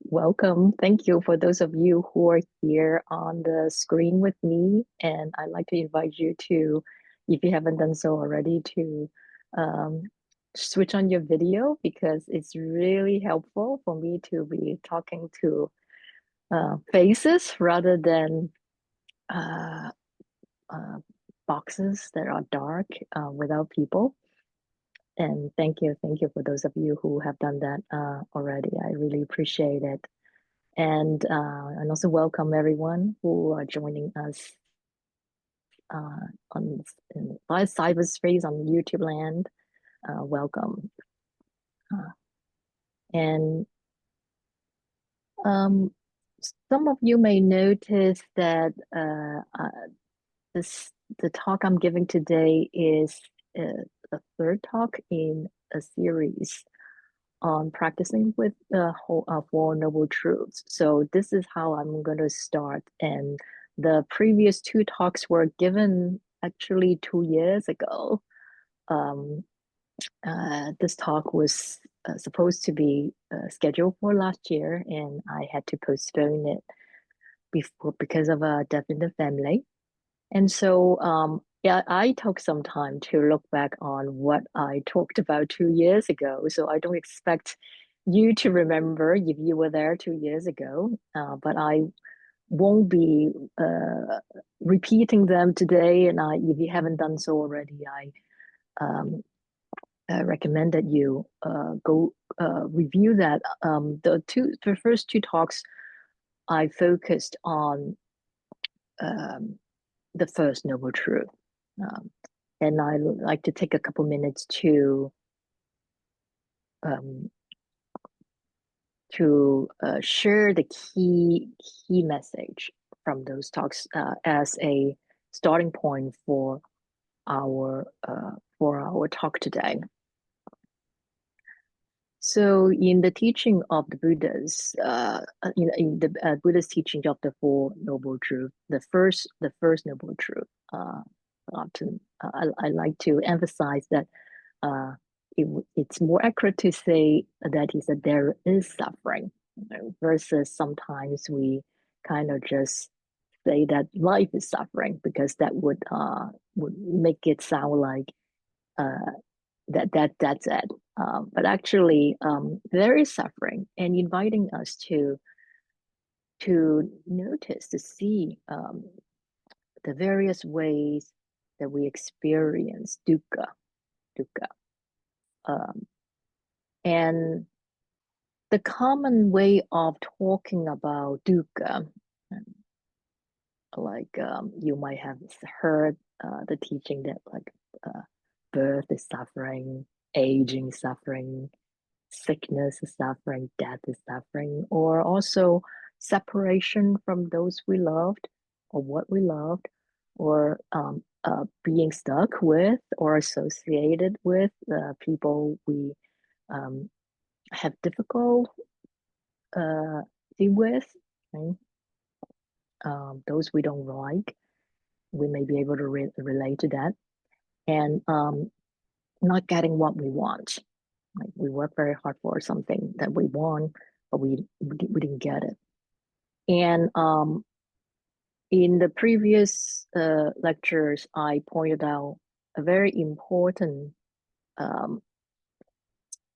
welcome. Thank you for those of you who are here on the screen with me. And I'd like to invite you to, if you haven't done so already, to um, switch on your video, because it's really helpful for me to be talking to faces rather than uh, boxes that are dark without people. And thank you for those of you who have done that already. I really appreciate it. And also welcome everyone who are joining us on cyberspace on YouTube land. Welcome. And some of you may notice that the talk I'm giving today is the third talk in a series on practicing with the Four Noble Truths. So this is how I'm going to start. And the previous two talks were given actually 2 years ago. This talk was supposed to be scheduled for last year, and I had to postpone it because of a death in the family. And so, yeah, I took some time to look back on what I talked about 2 years ago. So I don't expect you to remember if you were there 2 years ago, but I won't be repeating them today. And if you haven't done so already, I recommend that you go review that. The first two talks, I focused on the first noble truth. And I like to take a couple minutes to share the key message from those talks as a starting point for our talk today. So in the teaching of the Buddhas, in the Buddha's teaching of the Four Noble Truths, the first noble truth, often I like to emphasize that it's more accurate to say that is that there is suffering, versus sometimes we kind of just say that life is suffering, because that would make it sound like that's it. But actually, there is suffering, and inviting us to notice, to see the various ways that we experience dukkha. And the common way of talking about dukkha, like you might have heard the teaching that like birth is suffering, aging is suffering, sickness is suffering, death is suffering, or also separation from those we loved or what we loved, or being stuck with or associated with people we have difficulty with, okay? Those we don't like, we may be able to relate to that, and not getting what we want. Like we work very hard for something that we want, but we didn't get it. And in the previous lectures, I pointed out a very important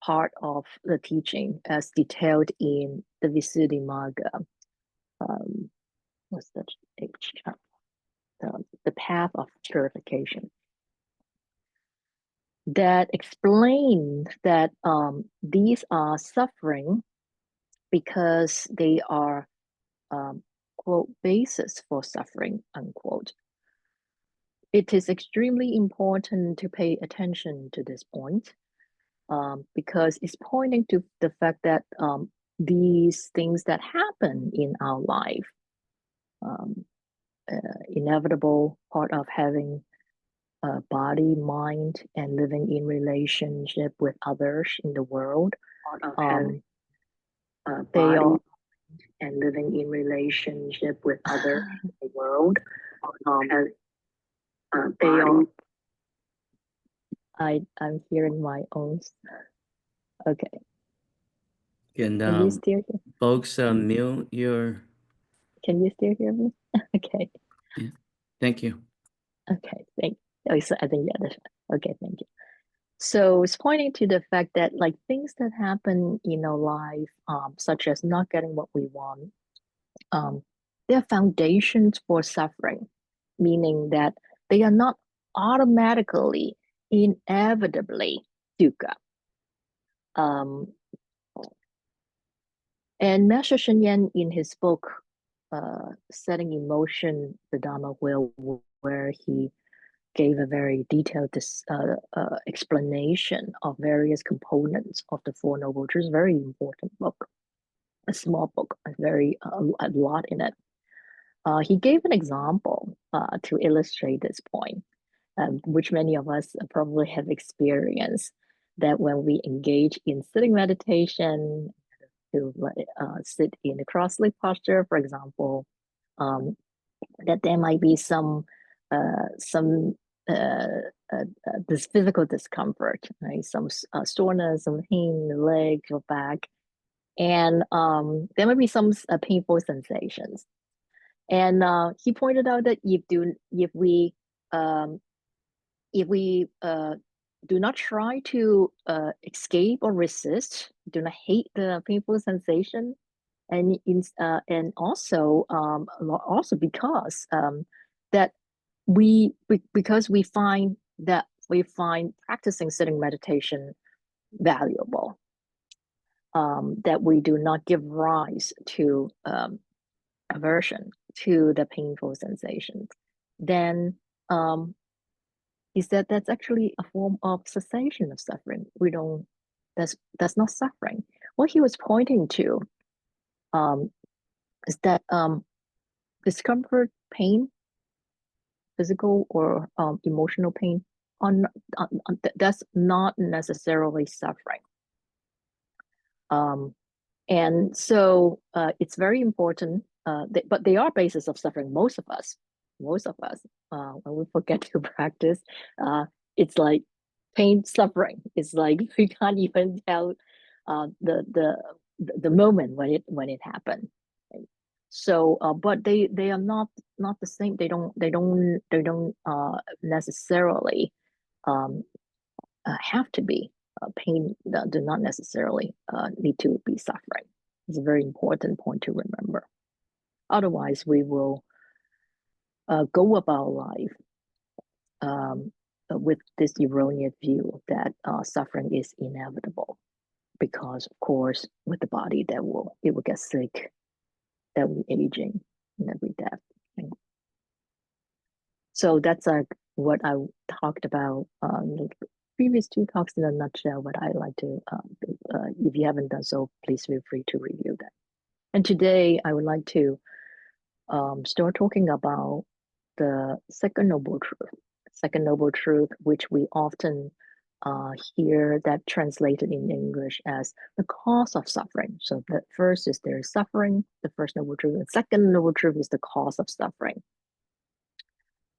part of the teaching as detailed in the Visuddhimagga. What's that? The path of purification. That explains that these are suffering because they are quote basis for suffering, unquote. It is extremely important to pay attention to this point, because it's pointing to the fact that these things that happen in our life, inevitable part of having a body, mind, and living in relationship with others in the world, they are and living in relationship with others in the world, they are. I'm hearing my own. Okay. Can you still hear? Folks, mute your. Can you still hear me? Okay. Yeah. Thank you. Okay. Oh, so I think, yeah, that's right. Okay, thank you. So it's pointing to the fact that like things that happen in our life, such as not getting what we want, um, they're foundations for suffering, meaning that they are not automatically, inevitably dukkha. Um, and Master Shen Yan, in his book, Setting in Motion the Dharma Wheel, where he gave a very detailed explanation of various components of the Four Noble Truths, very important book, a small book, a lot in it. He gave an example to illustrate this point, which many of us probably have experienced, that when we engage in sitting meditation, to sit in a cross-legged posture, for example, that there might be some uh, this physical discomfort, right? Some soreness, some pain in the legs or back, and there might be some painful sensations. And he pointed out that um, if we do not try to escape or resist, do not hate the painful sensation, and also because that because we find practicing sitting meditation valuable, that we do not give rise to aversion to the painful sensations, then um, is that that's actually a form of cessation of suffering. We don't. That's not suffering. What he was pointing to um, is that discomfort, pain, physical or emotional pain, on, that's not necessarily suffering. Um, and so it's very important, but they are basis of suffering. Most of us, when we forget to practice, it's like pain, suffering. It's like we can't even tell the moment when it happened. Right? So, but they are not the same. They don't necessarily um, have to be pain. Do not necessarily need to be suffering. It's a very important point to remember. Otherwise, we will go about life um, with this erroneous view that suffering is inevitable, because of course with the body it will get sick, that will be aging, and that will be death. Okay? So that's what I talked about the previous two talks in a nutshell. But I like to, if you haven't done so, please feel free to review that. And today I would like to start talking about the second noble truth. Second noble truth, which we often hear that translated in English as the cause of suffering. So the first is there is suffering, the first noble truth. The second noble truth is the cause of suffering.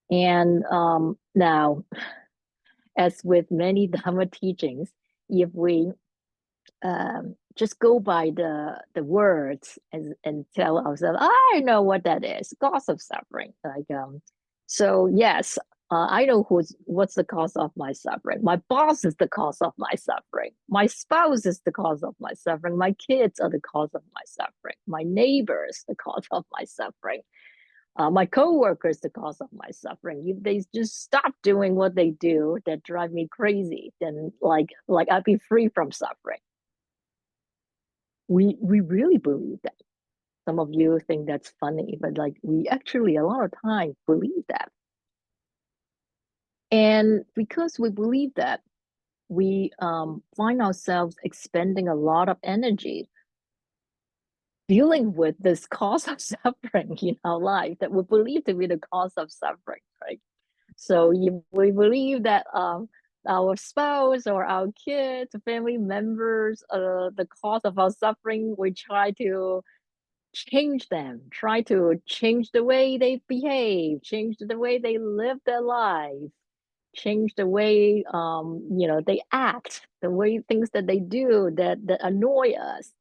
And now, as with many Dharma teachings, if we just go by the words and tell ourselves, I know what that is, cause of suffering. So yes, I know what's the cause of my suffering. My boss is the cause of my suffering. My spouse is the cause of my suffering. My kids are the cause of my suffering. My neighbors the cause of my suffering. My coworkers the cause of my suffering. If they just stop doing what they do that drive me crazy, then like I'd be free from suffering. We really believe that. Some of you think that's funny, but like we actually a lot of time believe that. And because we believe that, we find ourselves expending a lot of energy dealing with this cause of suffering in our life that we believe to be the cause of suffering, right? So if we believe that our spouse or our kids, family members, the cause of our suffering, we try to change them, try to change the way they behave, change the way they live their life, change the way they act, the way things that they do that annoy us.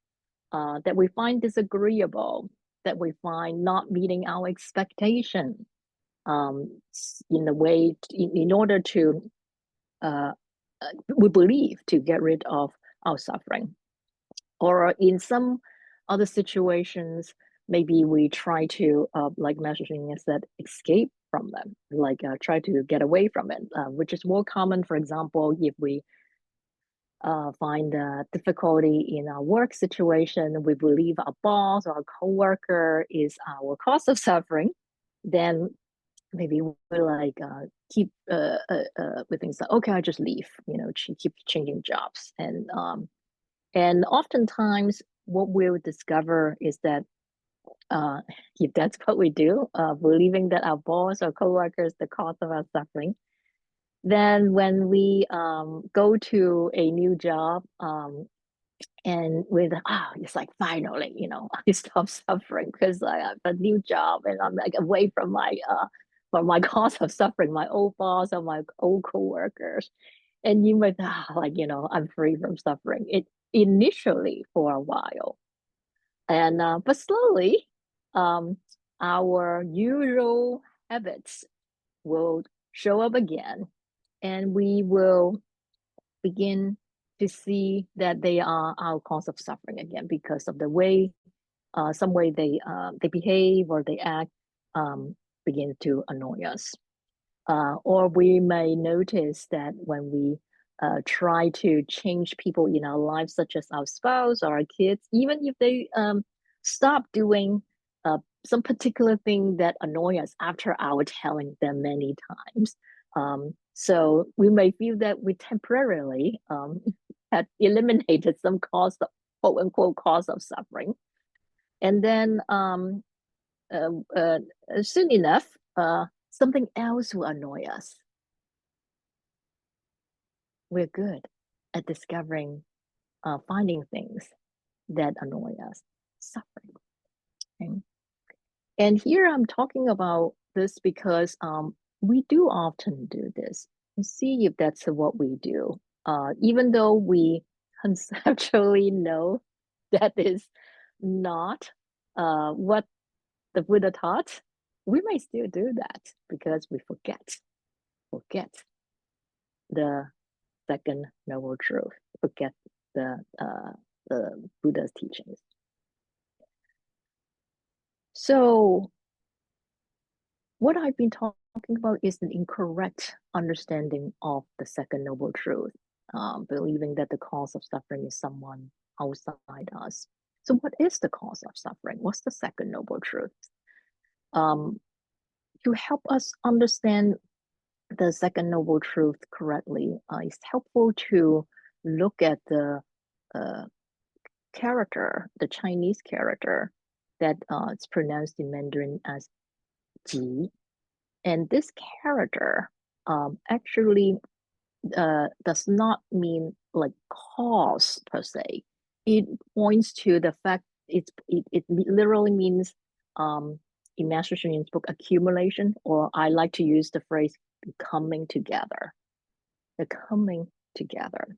that we find disagreeable, that we find not meeting our expectation, in the way in order to uh, we believe to get rid of our suffering. Or in some other situations, maybe we try to, like messaging is that, escape from them, like try to get away from it, which is more common, for example, if we find difficulty in our work situation, we believe our boss or our coworker is our cause of suffering, then maybe we like keep with things like, okay, I just leave, keep changing jobs, and oftentimes what we'll discover is that uh, if that's what we do, believing that our boss or coworker is the cause of our suffering, then when we go to a new job, and with it's like finally, I stop suffering because I have a new job and I'm like away from my cause of suffering, my old boss or my old coworkers. And you might like, I'm free from suffering. It initially for a while. And but slowly, um, our usual habits will show up again, and we will begin to see that they are our cause of suffering again because of the way, some way they behave or they act, begin to annoy us. Or we may notice that when we try to change people in our lives, such as our spouse or our kids, even if they stop doing some particular thing that annoy us after our telling them many times. So we may feel that we temporarily had eliminated some cause of, quote unquote, cause of suffering. And then uh, uh, soon enough, something else will annoy us. We're good at discovering, finding things that annoy us, suffering. Okay? And here I'm talking about this because we do often do this. And see if that's what we do. Even though we conceptually know that is not what the Buddha taught, we may still do that because we forget the second noble truth, forget the Buddha's teachings. So what I've been talking about is an incorrect understanding of the second noble truth, believing that the cause of suffering is someone outside us. So what is the cause of suffering? What's the second noble truth? Um, to help us understand the second noble truth correctly, it's helpful to look at the uh, character, the Chinese character that it's pronounced in Mandarin as Ji. And this character actually does not mean like cause per se. It points to the fact it literally means, in Master Xu Yin's book, accumulation, or I like to use the phrase coming together. The coming together.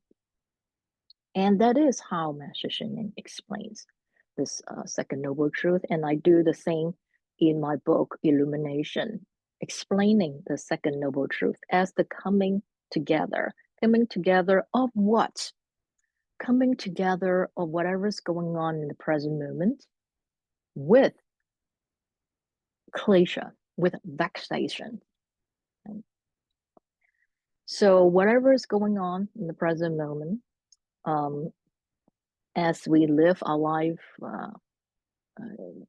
And that is how Master Xu Yin explains this second noble truth. And I do the same in my book, Illumination, explaining the second noble truth as the coming together. Coming together of what? Coming together of whatever's going on in the present moment with klesha, with vexation. So whatever is going on in the present moment, as we live our life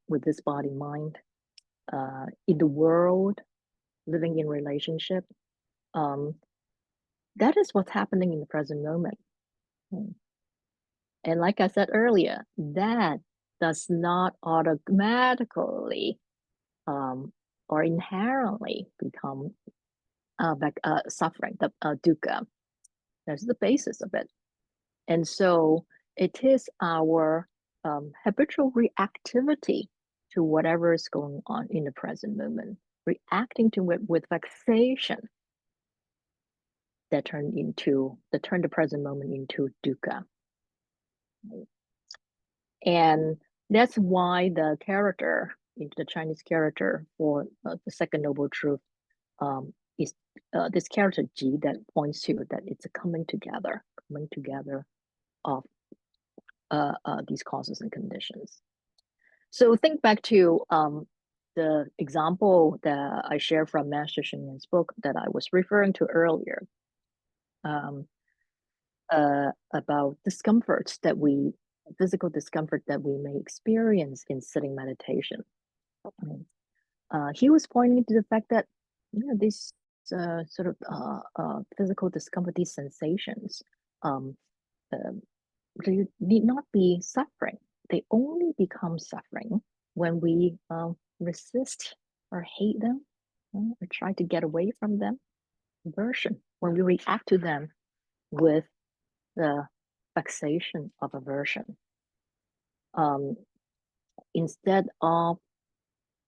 with this body mind, in the world, living in relationship, um, that is what's happening in the present moment. And like I said earlier, that does not automatically or inherently become suffering, the dukkha. That's the basis of it. And so it is our habitual reactivity to whatever is going on in the present moment, reacting to it with vexation that turn the present moment into dukkha. And that's why the character, the Chinese character for the second noble truth, is this character Ji that points to that it's a coming together of these causes and conditions. So think back to the example that I shared from Master Xing Yan's book that I was referring to earlier, about physical discomfort that we may experience in sitting meditation. He was pointing to the fact that these sort of physical discomfort, these sensations, they need not be suffering. They only become suffering when we resist or hate them, or try to get away from them. Aversion, when we react to them with the vexation of aversion, instead of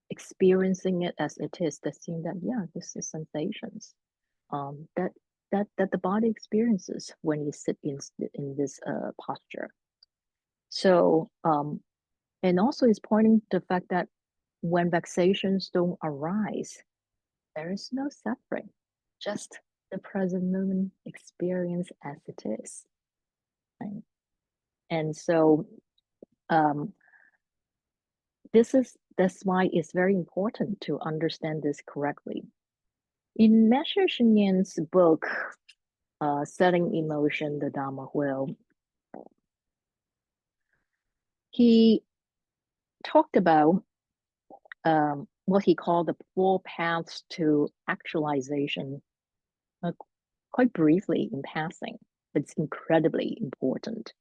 experiencing it as it is, that seeing that this is sensations that the body experiences when you sit in this posture. So and also is pointing to the fact that when vexations don't arise, there is no suffering, just the present moment experience as it is. Right? And so that's why it's very important to understand this correctly. In Master Xing Yan's book, Setting in Motion the Dharma Wheel, he talked about what he called the 4 paths to actualization, quite briefly in passing, but it's incredibly important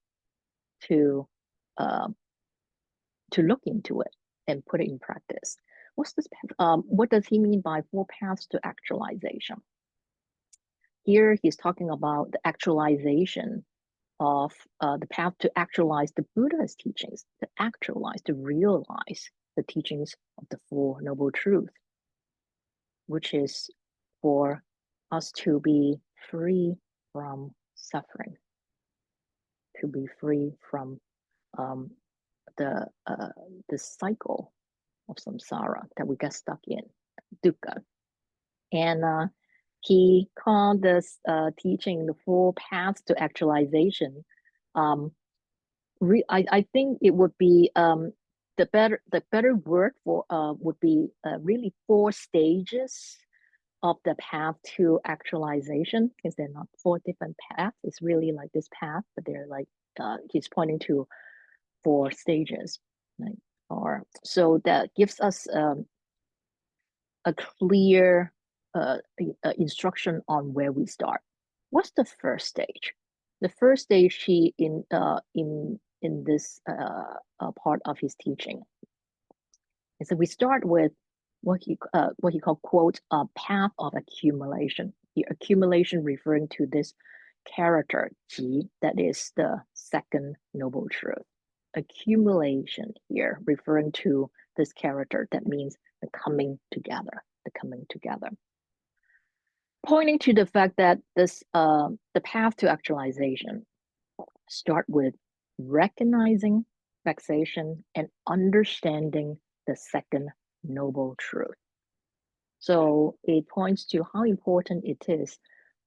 to look into it and put it in practice. What's this? What does he mean by 4 paths to actualization? Here he's talking about the actualization of the path to actualize the Buddha's teachings, to realize the teachings of the Four Noble Truths, which is for us to be free from suffering, to be free from the cycle of samsara that we get stuck in, dukkha. And he called this teaching the 4 paths to actualization. I think it would be the better word for would be really 4 stages of the path to actualization, because they're not 4 different paths. It's really like this path, but they're like he's pointing to 4 stages, right? Or so that gives us a clear instruction on where we start. What's the first stage? The first stage in this part of his teaching is that we start with what he called, quote, a path of accumulation. The accumulation referring to this character Ji, that is the second noble truth. Accumulation here referring to this character, that means the coming together, pointing to the fact that this the path to actualization start with recognizing vexation and understanding the second noble truth. So it points to how important it is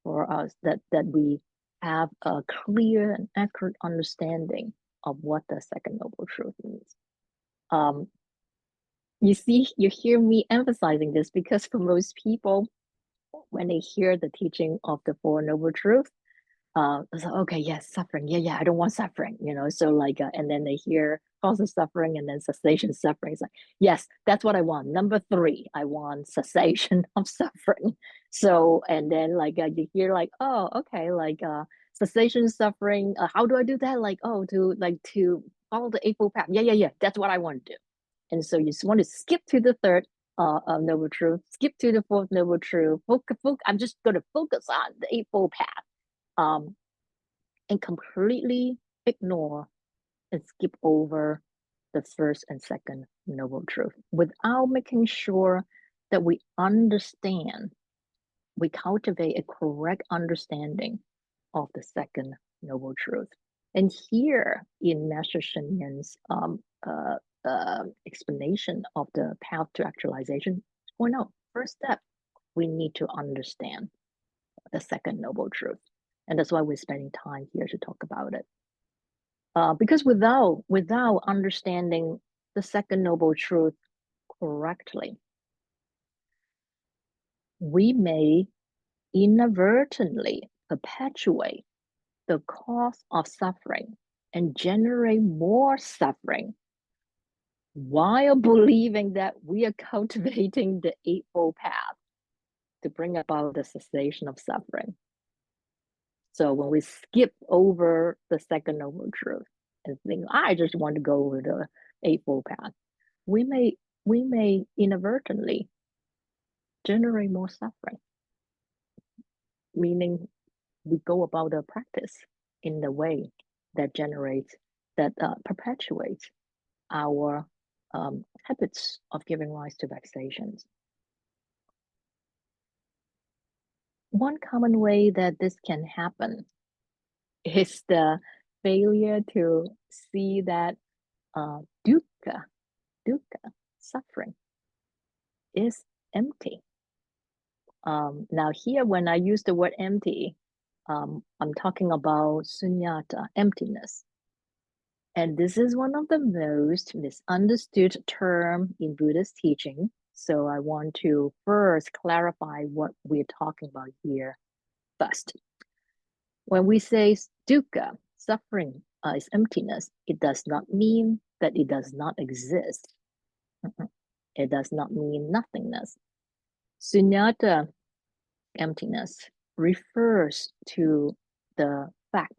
for us that we have a clear and accurate understanding of what the second noble truth means. You hear me emphasizing this because for most people, when they hear the teaching of the Four Noble Truths, it's like, okay, yes, suffering, I don't want suffering, so like, and then they hear cause of suffering and then cessation of suffering. It's like, yes, that's what I want. Number 3, I want cessation of suffering. So, and then like you hear like, oh, okay, like cessation of suffering, how do I do that? Like, oh, to follow the Eightfold Path. Yeah, that's what I want to do. And so you just want to skip to the third noble truth, skip to the fourth noble truth. I'm just going to focus on the Eightfold Path, and completely ignore and skip over the first and second noble truth without making sure that we understand, we cultivate a correct understanding of the second noble truth. And here in Master Shen Yan's explanation of the path to actualization, well, no, first step, we need to understand the second noble truth. And that's why we're spending time here to talk about it. Because without understanding the second noble truth correctly, we may inadvertently perpetuate the cause of suffering and generate more suffering while believing that we are cultivating the Eightfold Path to bring about the cessation of suffering. So when we skip over the second noble truth and think, I just want to go over the Eightfold Path, we may inadvertently generate more suffering, meaning we go about the practice in the way that perpetuates our habits of giving rise to vexations. One common way that this can happen is the failure to see that dukkha, suffering, is empty. Now here, when I use the word empty, I'm talking about sunyata, emptiness. And this is one of the most misunderstood term in Buddhist teaching. So I want to first clarify what we're talking about here first. When we say dukkha, suffering is emptiness, it does not mean that it does not exist. It does not mean nothingness. Sunyata, emptiness, refers to the fact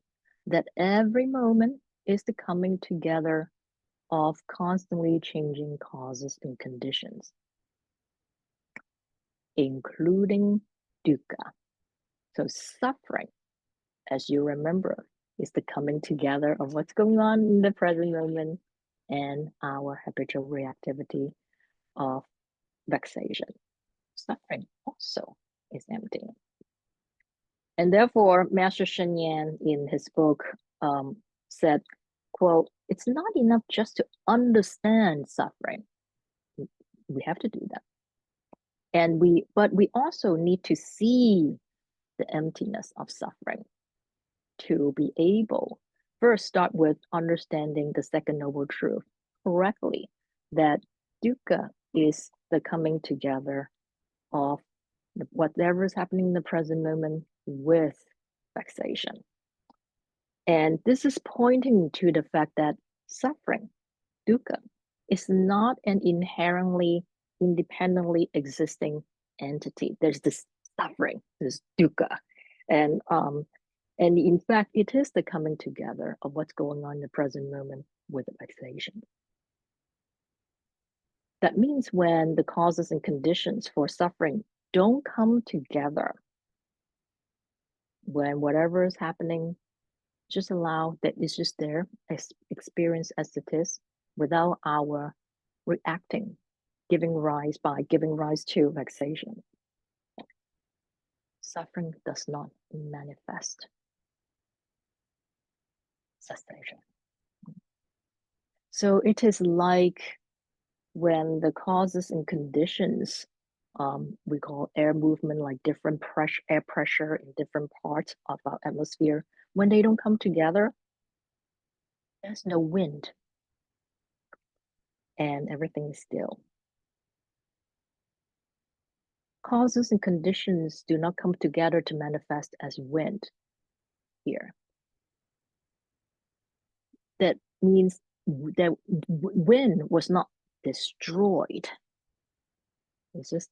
that every moment is the coming together of constantly changing causes and conditions, including dukkha. So suffering, as you remember, is the coming together of what's going on in the present moment and our habitual reactivity of vexation. Suffering also is empty. And therefore, Master Shen Yan in his book said, quote, it's not enough just to understand suffering. We have to do that. But we also need to see the emptiness of suffering to be able, first start with understanding the second noble truth correctly, that dukkha is the coming together of whatever is happening in the present moment with vexation. And this is pointing to the fact that suffering, dukkha, is not an inherently independently existing entity. There's this suffering, this dukkha. And in fact, it is the coming together of what's going on in the present moment with the vexation. That means when the causes and conditions for suffering don't come together, when whatever is happening, just allow that it's just there, experience as it is, without our reacting, giving rise to vexation. Suffering does not manifest cessation. So it is like when the causes and conditions, we call air movement, like different air pressure in different parts of our atmosphere, when they don't come together, there's no wind and everything is still. Causes and conditions do not come together to manifest as wind here. That means that wind was not destroyed. It's just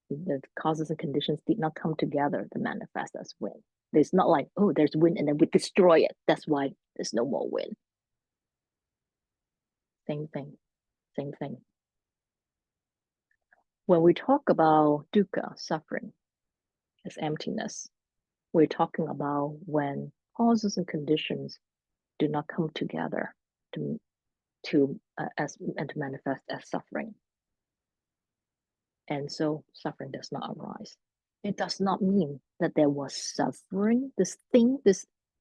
the causes and conditions did not come together to manifest as wind. It's not like, oh, there's wind and then we destroy it. That's why there's no more wind. Same thing. When we talk about dukkha, suffering, as emptiness, we're talking about when causes and conditions do not come together to manifest as suffering. And so suffering does not arise. It does not mean that there was suffering, this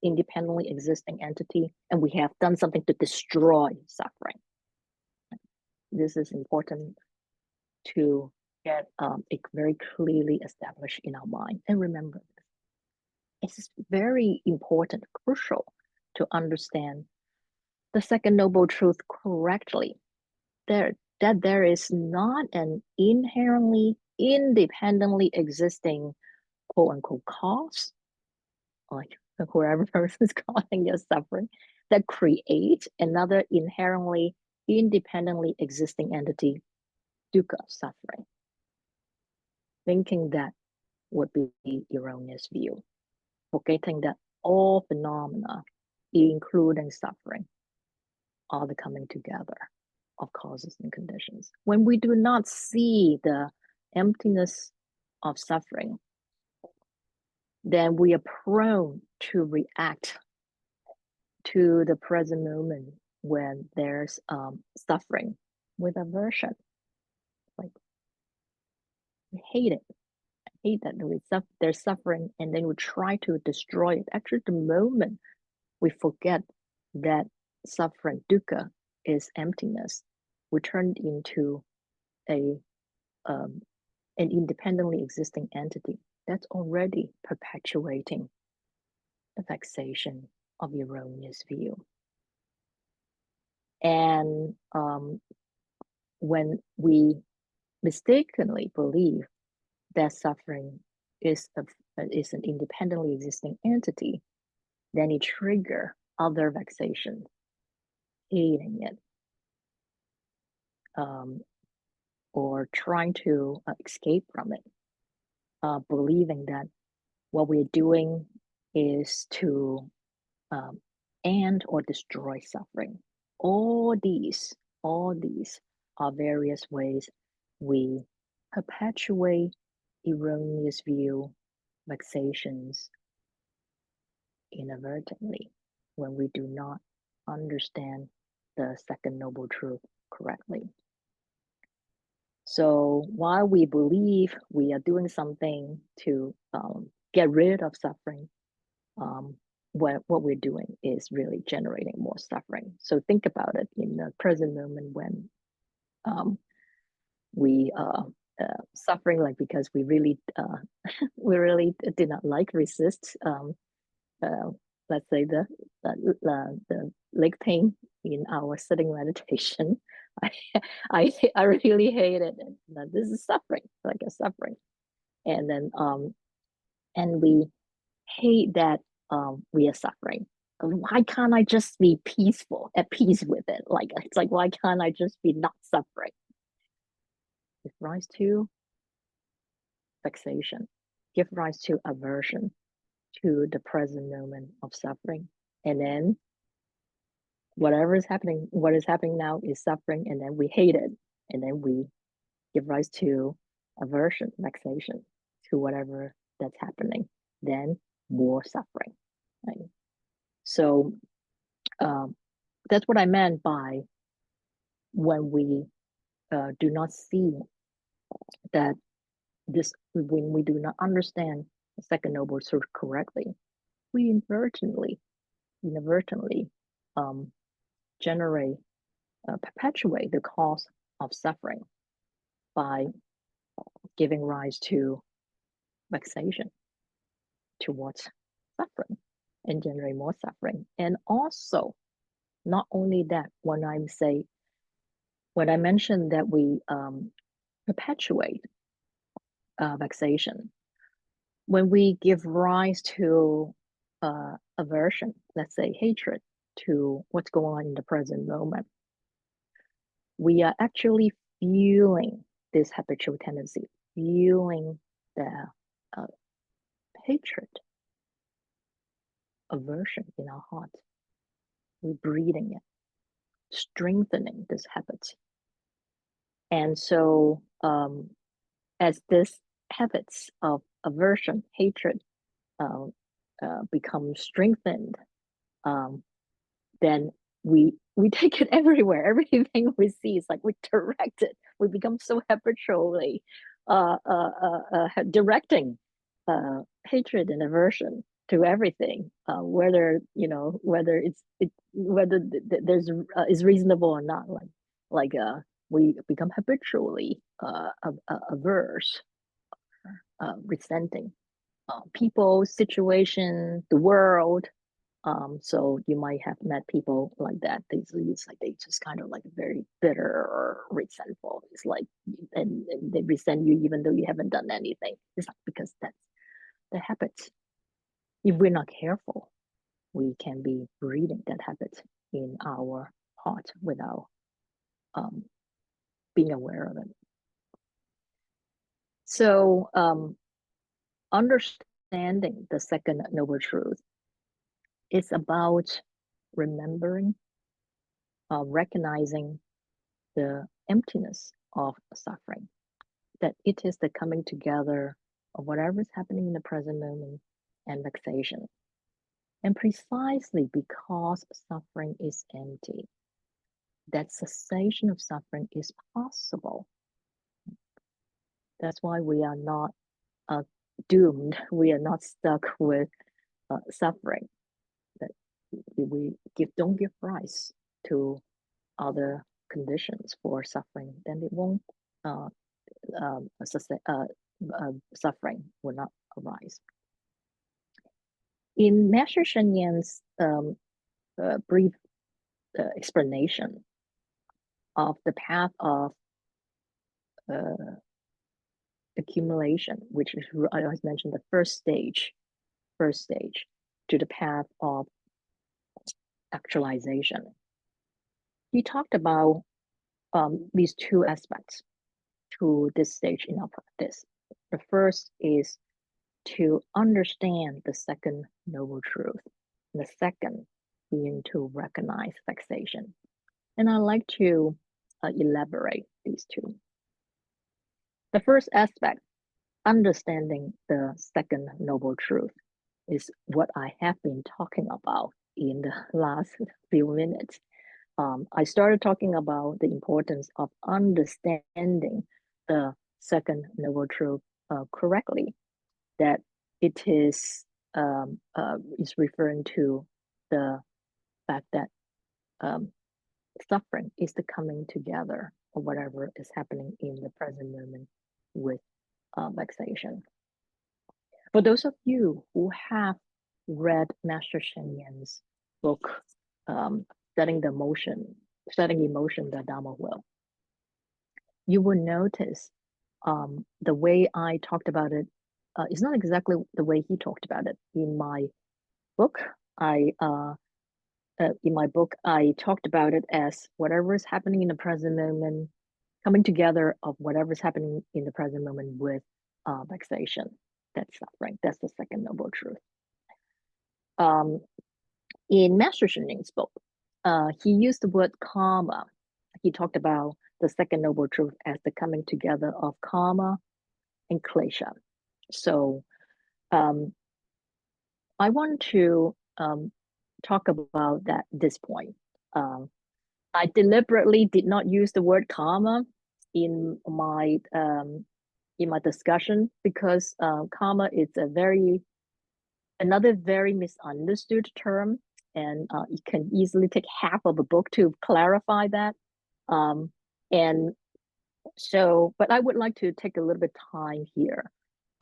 independently existing entity, and we have done something to destroy suffering. This is important to get it very clearly established in our mind. And remember, it's very important, crucial to understand the second noble truth correctly. That there is not an inherently, independently existing quote unquote cause, like whoever person is causing your suffering, that creates another inherently, independently existing entity, dukkha, suffering. Thinking that would be erroneous view, forgetting that all phenomena, including suffering, are the coming together of causes and conditions. When we do not see the emptiness of suffering, then we are prone to react to the present moment when there's suffering with aversion. Like, we hate it. I hate that there's suffering, and then we try to destroy it. Actually, the moment we forget that suffering, dukkha, is emptiness, we turn it into a an independently existing entity that's already perpetuating the vexation of erroneous view. And when we mistakenly believe that suffering is an independently existing entity, then it triggers other vexation, hating it, or trying to escape from it, believing that what we're doing is to end or destroy suffering. All these are various ways we perpetuate erroneous view, vexations inadvertently when we do not understand the second noble truth correctly. So while we believe we are doing something to get rid of suffering, what we're doing is really generating more suffering. So think about it in the present moment when we suffering, like because we really did not like resist let's say the leg pain in our sitting meditation. I I really hate it. This is suffering, like a suffering, and then and we hate that we are suffering. Why can't I just be peaceful, at peace with it? Like it's like, why can't I just be not suffering? Give rise to vexation, give rise to aversion to the present moment of suffering, and then whatever is happening, what is happening now is suffering, and then we hate it, and then we give rise to aversion, vexation to whatever that's happening, then more suffering. Right? So that's what I meant by when we do not see that this, when we do not understand the second noble truth correctly, we inadvertently generate, perpetuate the cause of suffering by giving rise to vexation towards suffering and generate more suffering. And also, not only that, when I mention that we perpetuate vexation, when we give rise to aversion, let's say hatred to what's going on in the present moment, we are actually fueling this habitual tendency, fueling the hatred, aversion in our heart. We're breeding it, strengthening this habit. And so as this habits of aversion, hatred become strengthened, then we take it everywhere. Everything we see is like we direct it. We become so habitually directing hatred and aversion to everything, whether whether there's is reasonable or not. We become habitually averse, resenting people, situation, the world. So you might have met people like that. It's like they just kind of like very bitter or resentful. It's like, and they resent you even though you haven't done anything. It's like because that's the habit. If we're not careful, we can be breeding that habit in our heart without um, being aware of it. So understanding the second noble truth is about remembering, recognizing the emptiness of suffering, that it is the coming together of whatever is happening in the present moment and vexation. And precisely because suffering is empty, that cessation of suffering is possible. That's why we are not doomed. We are not stuck with suffering. That we don't give rise to other conditions for suffering, then it won't suffering will not arise. In Master Shen Yan's brief explanation of the path of accumulation, which is, I always mentioned, the first stage to the path of actualization. He talked about these two aspects to this stage in our practice. The first is to understand the second noble truth. And the second being to recognize vexation. And I'd like to elaborate these two. The first aspect, understanding the second noble truth, is what I have been talking about in the last few minutes. I started talking about the importance of understanding the second noble truth correctly, that it is referring to the fact that suffering is the coming together of whatever is happening in the present moment with vexation. For those of you who have read Master Shen Yan's book, Setting Emotion, the Dharma Will, you will notice the way I talked about it is not exactly the way he talked about it. In my book, I talked about it as whatever is happening in the present moment, coming together of whatever is happening in the present moment with vexation. That's suffering. That's the second noble truth. In Master Shen Ying's book, he used the word karma. He talked about the second noble truth as the coming together of karma and klesha. So I want to talk about this point. I deliberately did not use the word karma in my discussion because karma is another very misunderstood term, and it can easily take half of a book to clarify that. And so, but I would like to take a little bit of time here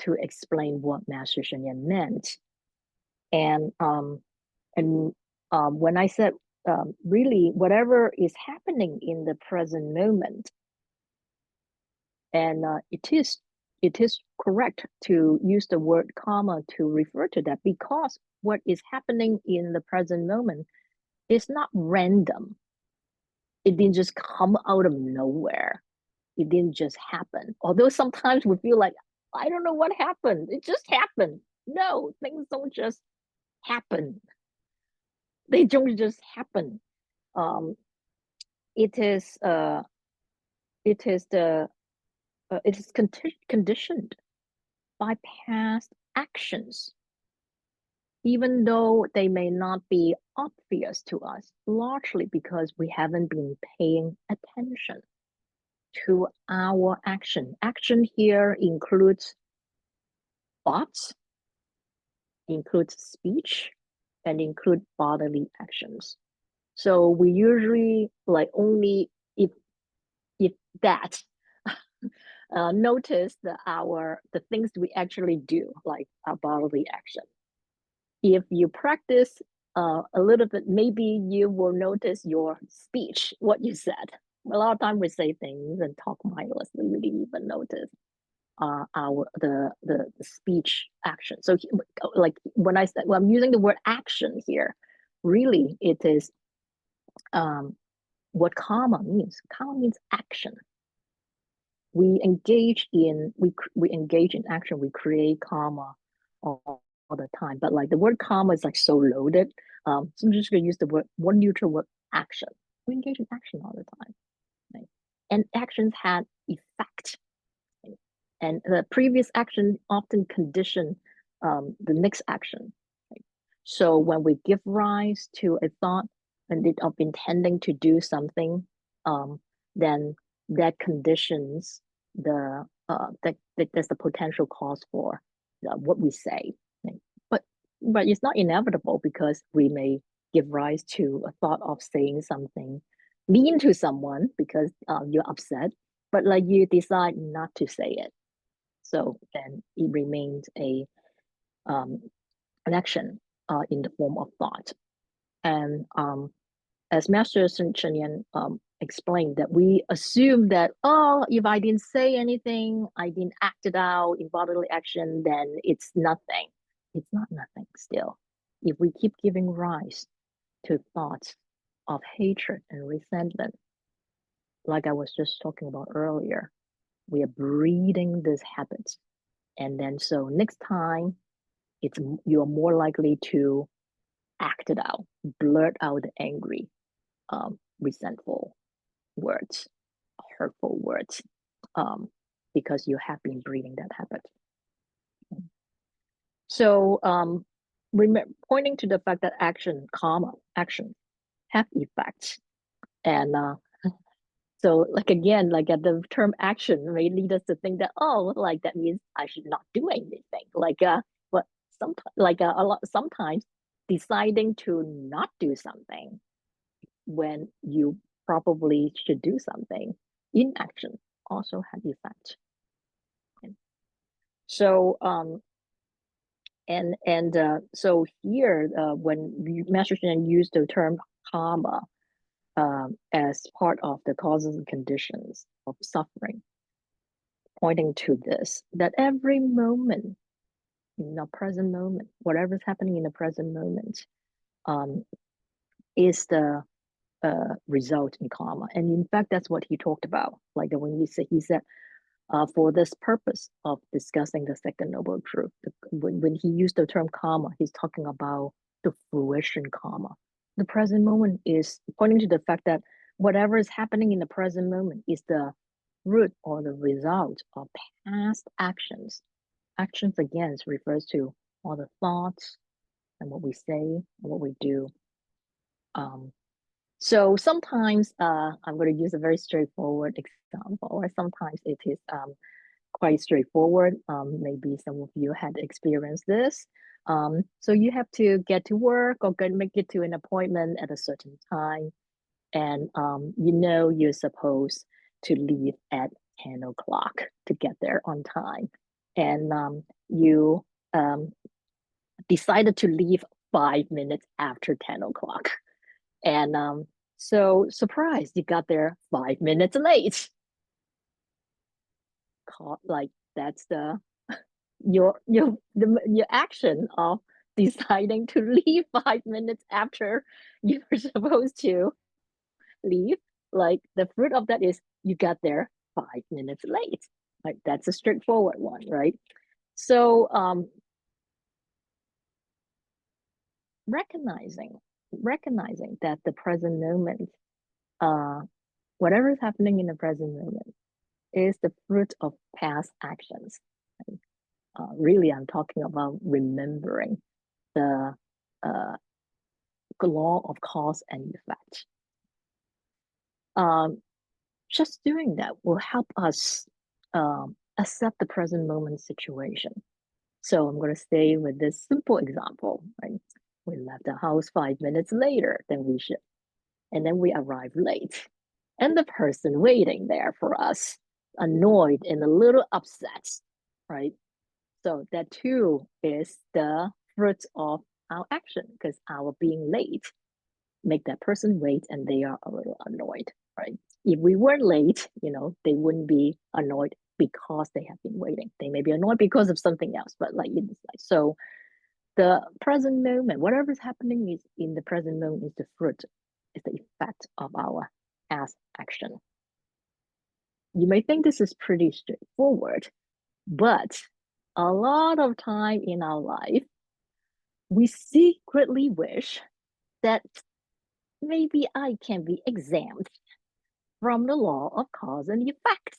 to explain what Master Shen Yan meant. And when I said really whatever is happening in the present moment, and it is correct to use the word karma to refer to that, because what is happening in the present moment is not random. It didn't just come out of nowhere. It didn't just happen. Although sometimes we feel like, I don't know what happened. It just happened. No, things don't just happen. They don't just happen. It is conditioned by past actions, even though they may not be obvious to us, largely because we haven't been paying attention to our action. Action here includes thoughts, includes speech and include bodily actions. So we usually like only if that notice the things we actually do, like our bodily action. If you practice a little bit, maybe you will notice your speech, what you said. A lot of times we say things and talk mindlessly, we didn't even notice our the speech action. So like when I'm using the word action here, really it is what karma means. Karma means action. We engage in action. We create karma all the time. But like the word karma is like so loaded. So I'm just gonna use the one neutral word action. We engage in action all the time, right? And actions had effect. Right? And the previous action often condition the next action. Right? So when we give rise to a thought and of intending to do something, then that conditions there's the potential cause for what we say. Right? But it's not inevitable because we may give rise to a thought of saying something mean to someone because you're upset, but like you decide not to say it. So then it remains an action in the form of thought. And as Master Sun Chen explained, that we assume that, oh, if I didn't say anything, I didn't act it out in bodily action, then it's nothing. It's not nothing still. If we keep giving rise to thoughts of hatred and resentment, like I was just talking about earlier, we are breeding these habits. And then so next time you're more likely to act it out, blurt out the angry, resentful words, hurtful words, um, because you have been breeding that habit. So pointing to the fact that karma, action have effects. And so like again, like the term action may lead us to think that, oh, like that means I should not do anything. But sometimes sometimes deciding to not do something when you probably should do something, inaction also has effect. So so here when Master Shen used the term karma as part of the causes and conditions of suffering, pointing to this, that every moment, in the present moment, whatever's happening in the present moment, is the result in karma. And in fact, that's what he talked about. Like when he said, for this purpose of discussing the second noble truth, when he used the term karma, he's talking about the fruition karma. The present moment is pointing to the fact that whatever is happening in the present moment is the root or the result of past actions. Actions again refers to all the thoughts and what we say and what we do. So sometimes I'm going to use a very straightforward example, or sometimes it is quite straightforward. Maybe some of you had experienced this. So you have to get to work or make it to an appointment at a certain time, and you're supposed to leave at 10 o'clock to get there on time, and you decided to leave 5 minutes after 10 o'clock. And so surprised you got there 5 minutes late. Like that's your action of deciding to leave 5 minutes after you were supposed to leave. Like the fruit of that is you got there 5 minutes late. Like that's a straightforward one, right? So recognizing that the present moment, whatever is happening in the present moment, is the fruit of past actions. Really, I'm talking about remembering the uh, law of cause and effect. Just doing that will help us accept the present moment situation. So I'm going to stay with this simple example, right? We left the house 5 minutes later than we should, and then we arrive late. And the person waiting there for us, annoyed and a little upset, right? So that too is the fruit of our action, because our being late make that person wait and they are a little annoyed, right? If we weren't late, they wouldn't be annoyed because they have been waiting. They may be annoyed because of something else, but so the present moment, whatever is happening is in the present moment is the fruit, is the effect of our as action. You may think this is pretty straightforward, but a lot of time in our life, we secretly wish that maybe I can be exempt from the law of cause and effect,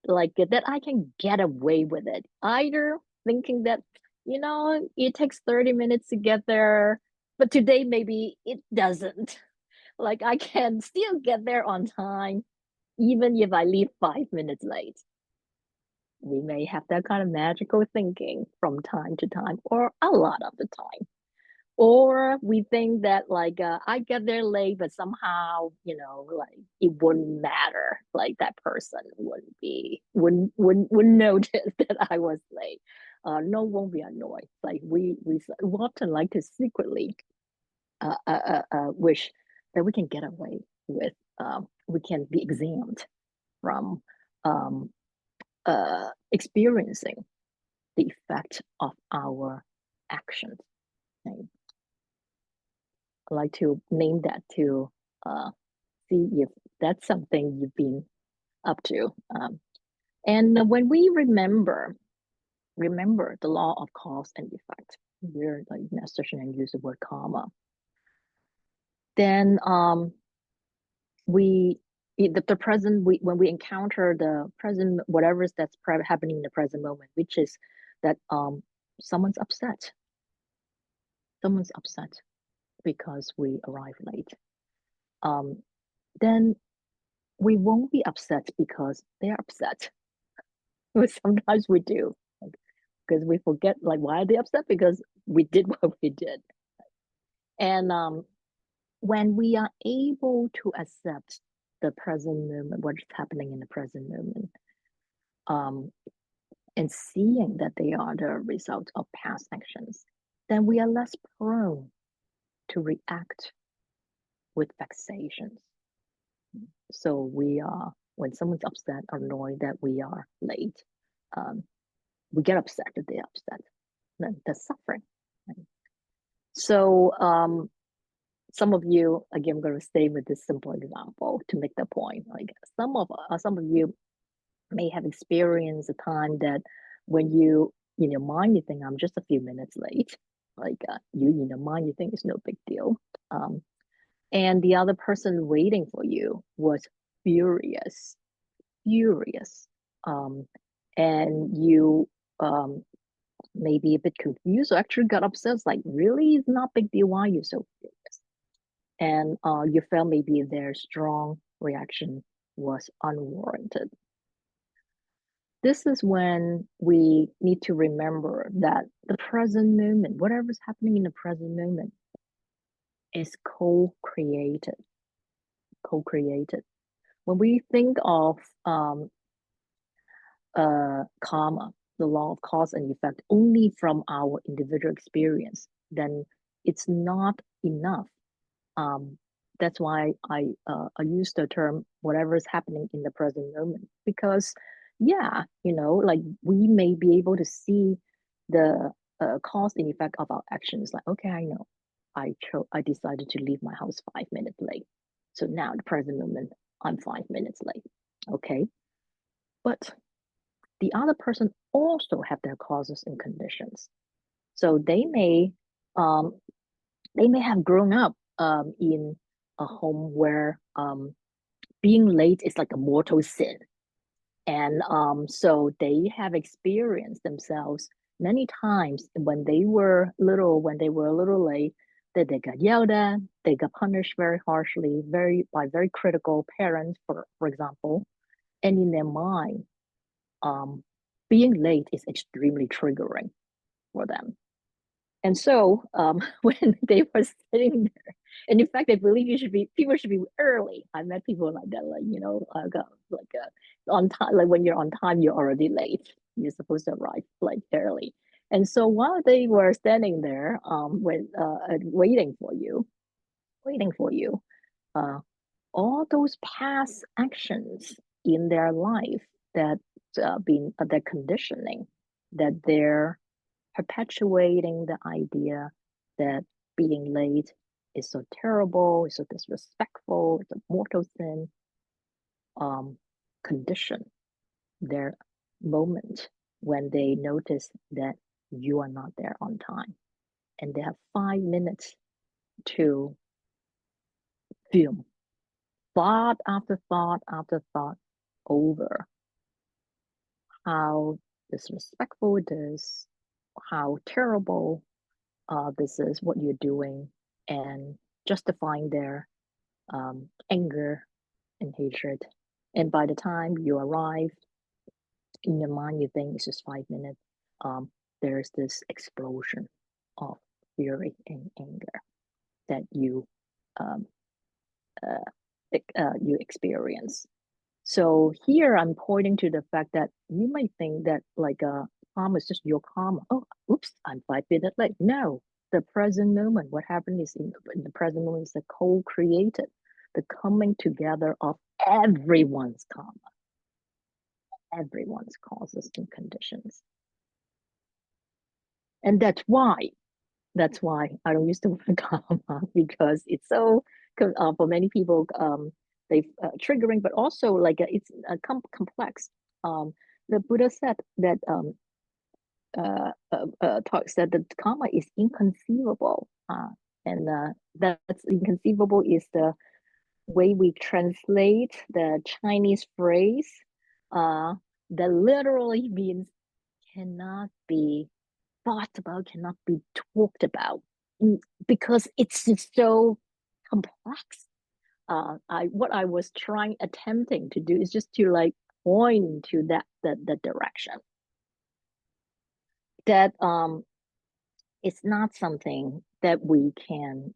like that I can get away with it. Either thinking that, it takes 30 minutes to get there, but today maybe it doesn't. Like I can still get there on time, even if I leave 5 minutes late. We may have that kind of magical thinking from time to time, or a lot of the time. Or we think that I get there late, but somehow, like it wouldn't matter. Like that person wouldn't notice that I was late. No one won't be annoyed. Like we often like to secretly wish that we can get away with, we can be exempt from um, experiencing the effect of our actions. Right? I like to name that to see if that's something you've been up to. And when we remember the law of cause and effect, we're like master and use the word karma, then we the present when we encounter the present, whatever is that's happening in the present moment, which is that someone's upset someone's upset because we arrive late, um then we won't be upset because they're upset. But sometimes we do, like, because we forget, like, why are they upset? Because we did what we did. And when we are able to accept the present moment, what's happening in the present moment, um, and seeing that they are the result of past actions, then we are less prone to react with vexations. So we are, when someone's upset or annoyed that we are late, um, we get upset that they're upset. Then that's suffering. Right? So some of you, again, I'm going to stay with this simple example to make the point. Like some of you may have experienced a time that when you in your mind you think I'm just a few minutes late. Like you in your mind you think it's no big deal, and the other person waiting for you was furious, furious, and you maybe a bit confused or actually got upset. It's like, really, it's not big deal. Why are you so furious? And you felt maybe their strong reaction was unwarranted. This is when we need to remember that the present moment, whatever's happening in the present moment, is co-created. Co-created. When we think of karma, the law of cause and effect, only from our individual experience, then it's not enough. That's why I use the term whatever is happening in the present moment, because yeah, like we may be able to see the cause and effect of our actions. Like, okay, I know I decided to leave my house 5 minutes late, so now the present moment I'm 5 minutes late. Okay, but the other person also have their causes and conditions. So um, they may have grown up in a home where being late is like a mortal sin. And so they have experienced themselves many times when they were little, when they were a little late, that they got yelled at, they got punished very harshly, by very critical parents, for example. And in their mind, um, being late is extremely triggering. for them. And so when they were sitting there, and in fact, I believe people should be early. I met people like that, on time, like when you're on time, you're already late. You're supposed to arrive like early. And so while they were standing there, waiting for you, uh, all those past actions in their life that been their conditioning, that they're perpetuating the idea that being late is so terrible, is so disrespectful, it's a mortal sin, um, condition their moment when they notice that you are not there on time. And they have 5 minutes to film thought after thought after thought over how disrespectful it is, how terrible this is what you're doing, and justifying their anger and hatred. And by the time you arrive, in your mind, you think it's just 5 minutes. Um, there's this explosion of fury and anger that um, you experience. So here I'm pointing to the fact that you might think that like karma is just your karma. Oh, oops, I'm 5 minutes late. No, the present moment. What happened is in the present moment is the co-created, the coming together of everyone's karma, everyone's causes and conditions. And that's why I don't use the word karma because it's so for many people they triggering, but also like it's complex. Um, the Buddha said that talks that the karma is inconceivable, and that's inconceivable is the way we translate the Chinese phrase that literally means cannot be thought about, cannot be talked about, because it's just so complex. What I was attempting to do is just to like point to that direction that it's not something that we can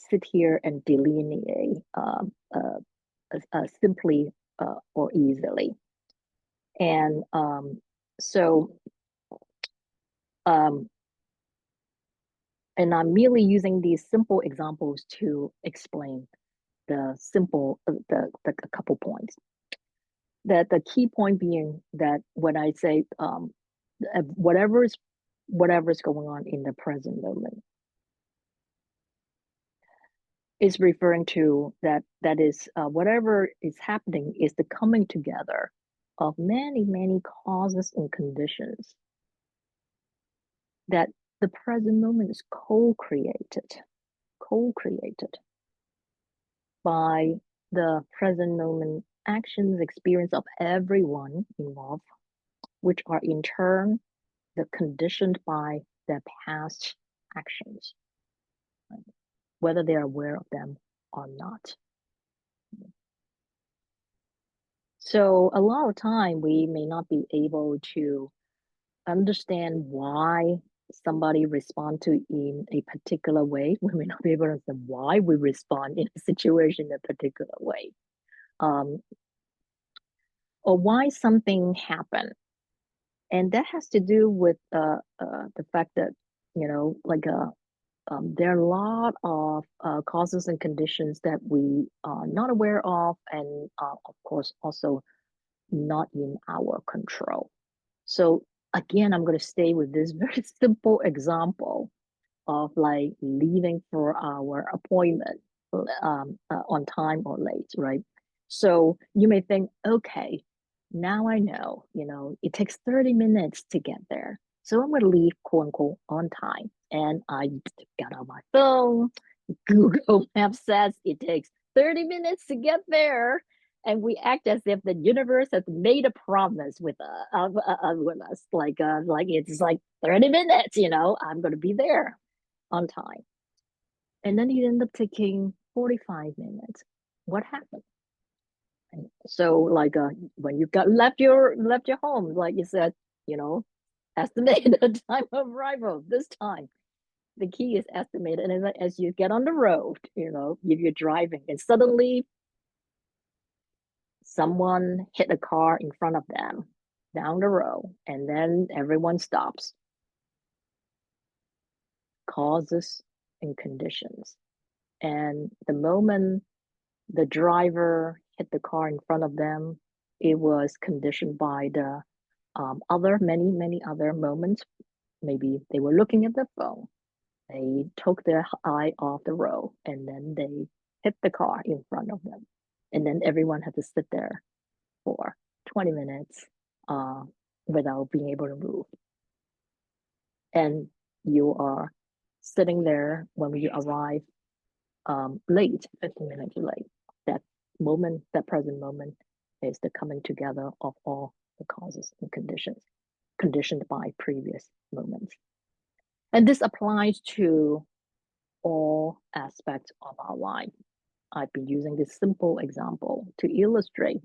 sit here and delineate simply or easily. And so um, and I'm merely using these simple examples to explain a couple points. That the key point being that when I say whatever's going on in the present moment is referring to that is whatever is happening is the coming together of many causes and conditions that the present moment is co-created by the present moment actions, experience of everyone involved, which are in turn the conditioned by their past actions, right? Whether they're aware of them or not. So a lot of time we may not be able to understand why somebody respond to in a particular way. We may not be able to understand why we respond in a situation in a particular way. Um, or why something happened. And that has to do with the fact that, there are a lot of causes and conditions that we are not aware of, and of course, also not in our control. So, again, I'm going to stay with this very simple example of like leaving for our appointment on time or late, right? So you may think, okay, now I know, it takes 30 minutes to get there. So I'm going to leave, quote unquote, on time. And I got on my phone. Google Maps says it takes 30 minutes to get there. And we act as if the universe has made a promise with us, like it's like 30 minutes, I'm going to be there on time. And then it ended up taking 45 minutes. What happened? And so like when you got left your home, like you said, estimate the time of arrival this time. The key is estimated. And as you get on the road, if you're driving and suddenly someone hit a car in front of them down the road, and then everyone stops. Causes and conditions. And the moment the driver hit the car in front of them, it was conditioned by the many other moments. Maybe they were looking at their phone. They took their eye off the road, and then they hit the car in front of them. And then everyone had to sit there for 20 minutes without being able to move. And you are sitting there when you arrive late, 15 minutes late. That moment, that present moment, is the coming together of all the causes and conditions, conditioned by previous moments. And this applies to all aspects of our life. I've been using this simple example to illustrate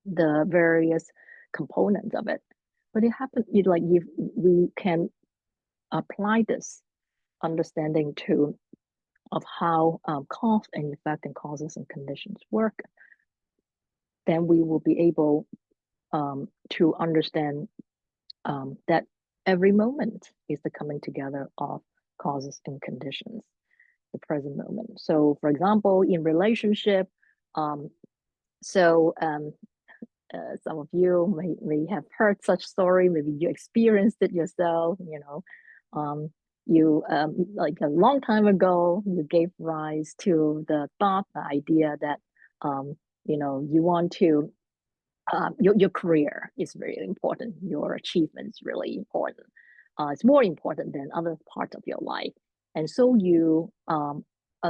the various components of it. But it happens, we can apply this understanding to of how cause and effect and causes and conditions work, then we will be able to understand that every moment is the coming together of causes and conditions, the present moment. So, for example, in relationship, um, so some of you may have heard such story. Maybe you experienced it yourself. You like a long time ago, you gave rise to the thought, the idea that you want to your career is really important. Your achievement is really important. It's more important than other parts of your life. And so you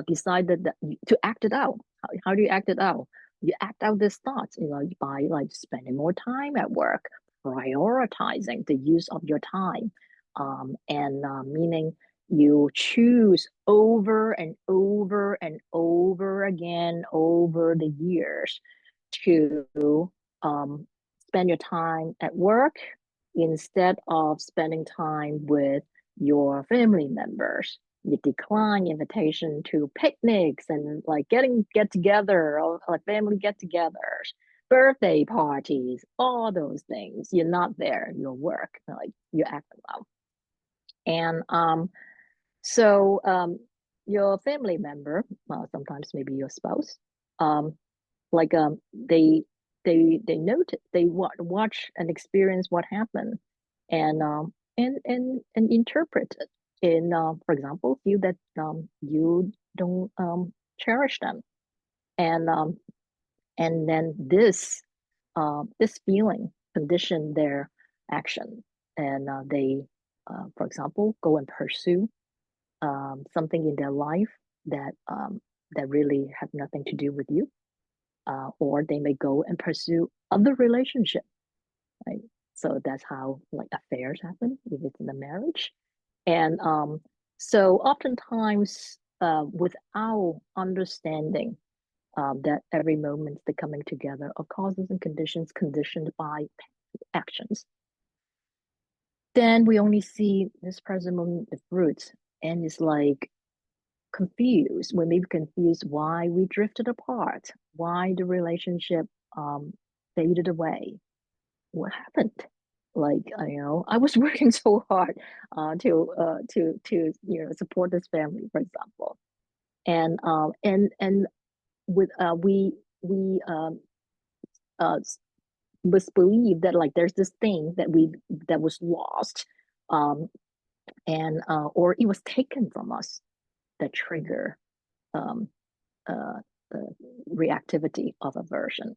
decided that to act it out. How do you act it out? You act out this thought, by like spending more time at work, prioritizing the use of your time, and meaning you choose over and over and over again over the years to spend your time at work instead of spending time with your family members. You decline invitation to picnics and like get together or like family get-togethers, birthday parties, all those things. You're not there. Your work, like you act out. And so your family member, sometimes maybe your spouse, like they note they watch and experience what happened, and interpret it in for example feel that you don't cherish them, and then this feeling condition their action, and they for example go and pursue something in their life that really have nothing to do with you, or they may go and pursue other relationship, right? So that's how like affairs happen if it's in a marriage. And so oftentimes without understanding that every moment the coming together of causes and conditions conditioned by actions, then we only see this present moment, the fruits, and it's like confused. We may be confused why we drifted apart, why the relationship faded away. What happened? Like I was working so hard to support this family, for example, and with we uh was believed that like there's this thing that was lost, um and or it was taken from us that trigger um the reactivity of aversion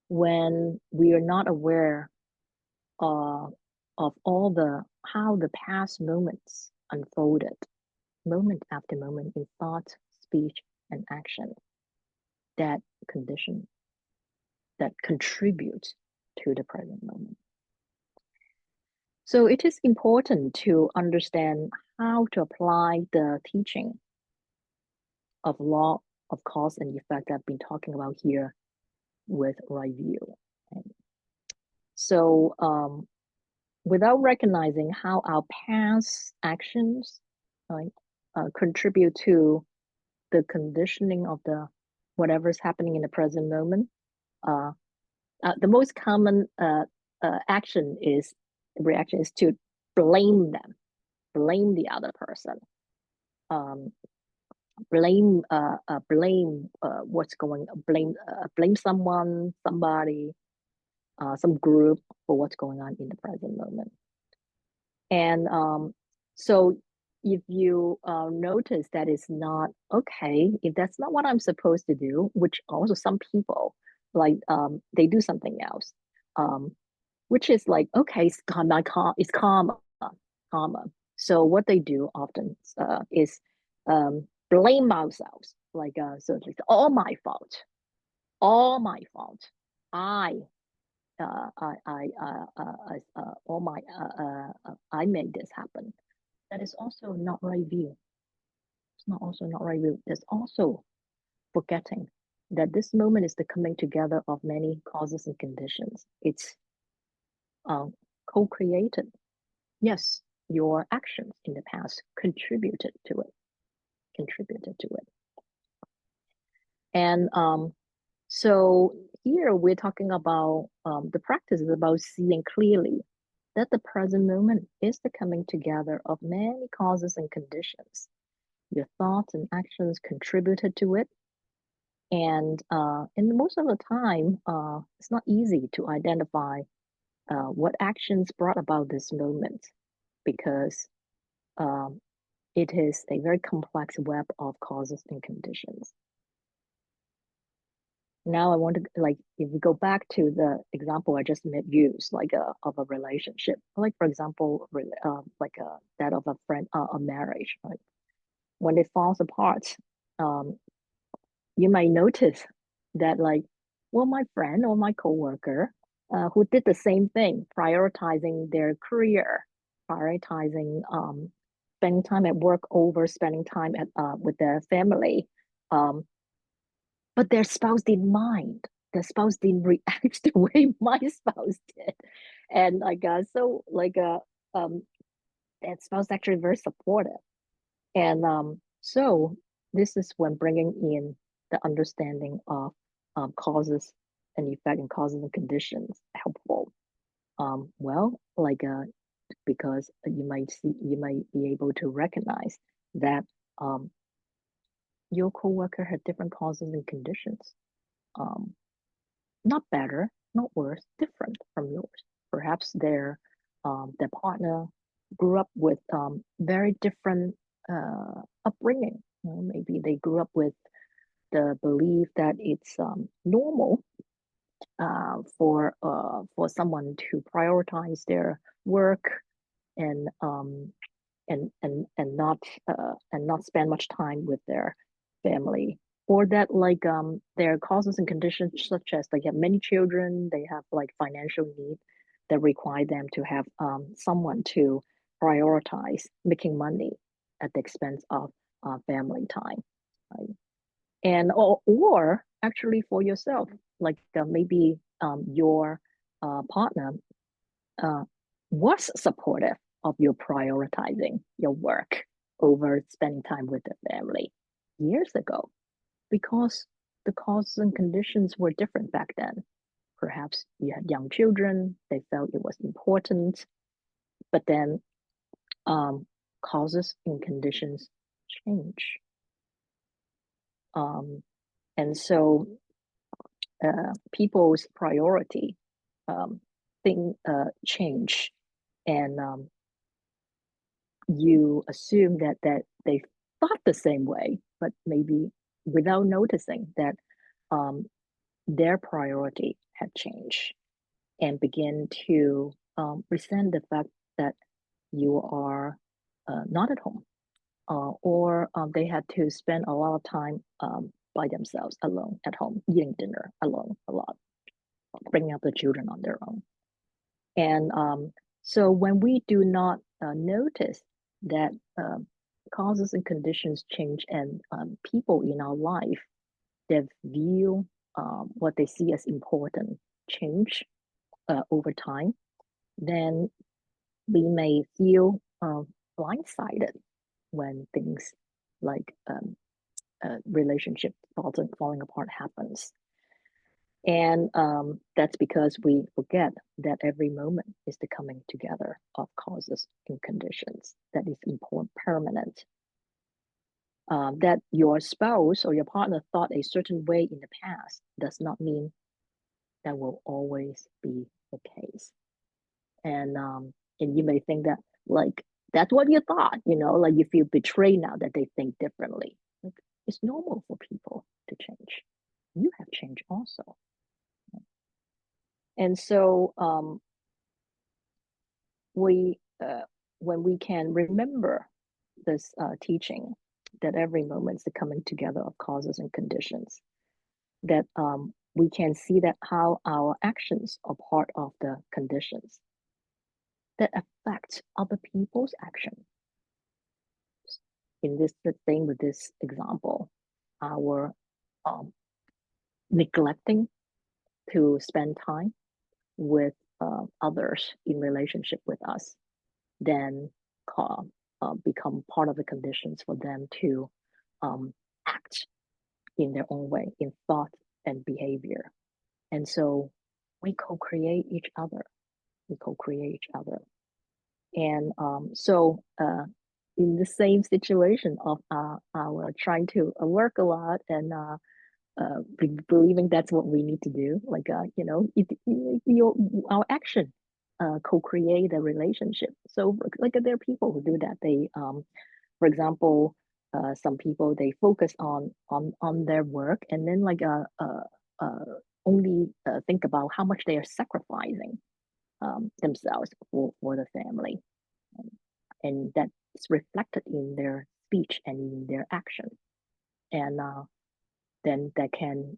when we are not aware uh, of all the how the past moments unfolded, moment after moment in thought, speech, and action that condition that contribute to the present moment. So it is important to understand how to apply the teaching of law of cause and effect I've been talking about here with right view. So without recognizing how our past actions like contribute to the conditioning of the whatever's happening in the present moment, uh, the most common reaction is to blame them, blame the other person, um, blame what's going, blame someone, somebody, some group for what's going on in the present moment. And so if you notice that it's not okay, if that's not what I'm supposed to do, which also some people like they do something else, um, which is like, okay, it's karma. So what they do often is blame ourselves, like so it's like all my fault. I I made this happen. That is also not right view. It's not also not right view. There's also forgetting that this moment is the coming together of many causes and conditions. It's um, co-created. Yes, your actions in the past contributed to it. And so here we're talking about the practice is about seeing clearly that the present moment is the coming together of many causes and conditions. Your thoughts and actions contributed to it. And most of the time, it's not easy to identify what actions brought about this moment because um, it is a very complex web of causes and conditions. Now I want to like if we go back to the example I just used, like of a relationship, like for example, that of a friend, a marriage, right? When it falls apart, um, you might notice that like, well, my friend or my coworker, who did the same thing, prioritizing their career, prioritizing spending time at work over spending time at with their family, um, but their spouse didn't mind. Their spouse didn't react the way my spouse did, and um, that spouse actually very supportive. And so this is when bringing in the understanding of causes and effect and causes and conditions helpful. Well, because you might be able to recognize that um, your coworker had different causes and conditions. Um, Not better, not worse, different from yours. Perhaps their partner grew up with very different upbringing. You know, maybe they grew up with the belief that it's normal for someone to prioritize their work and and not spend much time with their family, or that like their causes and conditions such as they have many children, they have like financial need that require them to have someone to prioritize making money at the expense of family time, right? And or actually for yourself, like maybe your partner uh, was supportive of your prioritizing your work over spending time with the family years ago because the causes and conditions were different back then. Perhaps you had young children, they felt it was important, but then um, causes and conditions change. Um, and so people's priority thing change and you assume that they thought the same way, but maybe without noticing that um, their priority had changed and begin to resent the fact that you are not at home or they had to spend a lot of time by themselves alone at home, eating dinner alone a lot, bringing up the children on their own. And so when we do not notice that causes and conditions change and people in our life, their view, what they see as important change, over time, then we may feel blindsided when things like relationship falling apart happens. And that's because we forget that every moment is the coming together of causes and conditions that is important, permanent. That your spouse or your partner thought a certain way in the past does not mean that will always be the case. And you may think that like that's what you thought, like you feel betrayed now that they think differently. Like it's normal for people to change. You have changed also. And so we when we can remember this teaching that every moment is the coming together of causes and conditions, that we can see that how our actions are part of the conditions that affect other people's action. In this the thing with this example, our neglecting to spend time with others in relationship with us, then become part of the conditions for them to act in their own way, in thought and behavior. And so we co-create each other. We co-create each other. And so in the same situation of our trying to work a lot and believing that's what we need to do, like our action co-create a relationship. So like there are people who do that. They for example, some people they focus on their work and then like only think about how much they are sacrificing themselves for the family, and that's reflected in their speech and in their action, and then that can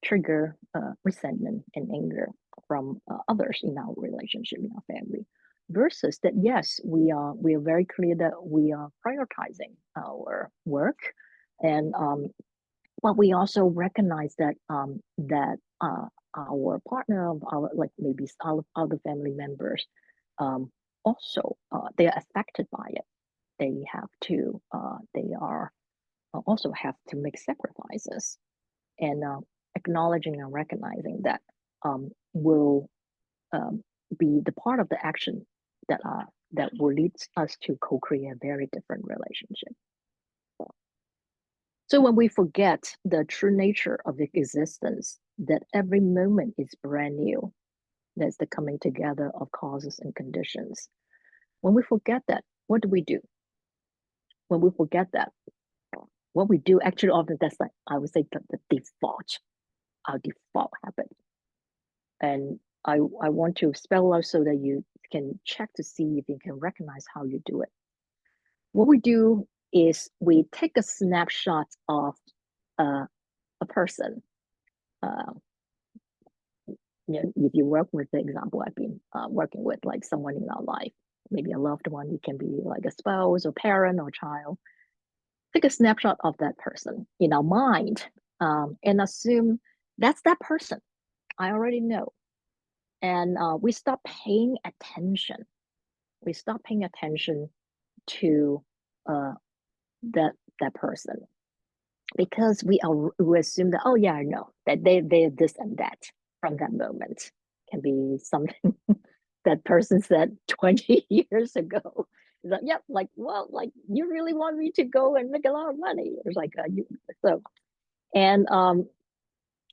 trigger resentment and anger from others in our relationship, in our family. Versus that, yes, we are very clear that we are prioritizing our work, and but we also recognize that our partner, of our like maybe our other family members, also they are affected by it. They have to they are also have to make sacrifices, and acknowledging and recognizing that will be the part of the action that will lead us to co-create a very different relationship. So when we forget the true nature of existence, that every moment is brand new, that's the coming together of causes and conditions. When we forget that, what do we do? When we forget that, what we do actually often, that's like, I would say the default, our default habit. And I want to spell out so that you can check to see if you can recognize how you do it. What we do is we take a snapshot of a person. If you work with the example I've been working with, like someone in our life, maybe a loved one, it can be like a spouse or parent or child. Take a snapshot of that person in our mind, and assume that's that person. I already know. And we stop paying attention. We stop paying attention to that person, because we assume that, oh yeah, I know that they're this and that from that moment. Can be something that person said 20 years ago. It's like, yep, like, well, like you really want me to go and make a lot of money. It's like so,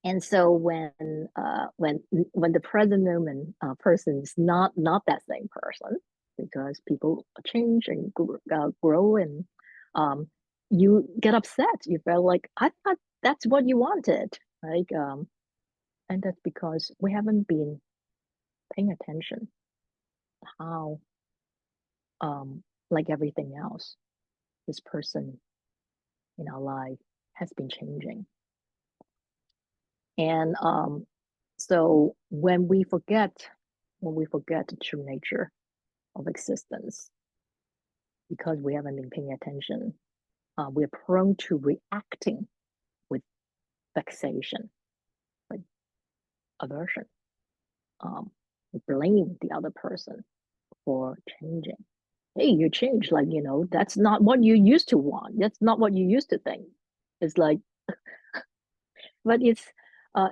and so when the present moment person is not that same person, because people change and grow, and you get upset. You feel like, I thought that's what you wanted, like and that's because we haven't been paying attention how like everything else, this person in our life has been changing. And so when we forget the true nature of existence, because we haven't been paying attention, we're prone to reacting with vexation, like aversion, blame the other person for changing. Hey, you changed, like, that's not what you used to want. That's not what you used to think. It's like, but it's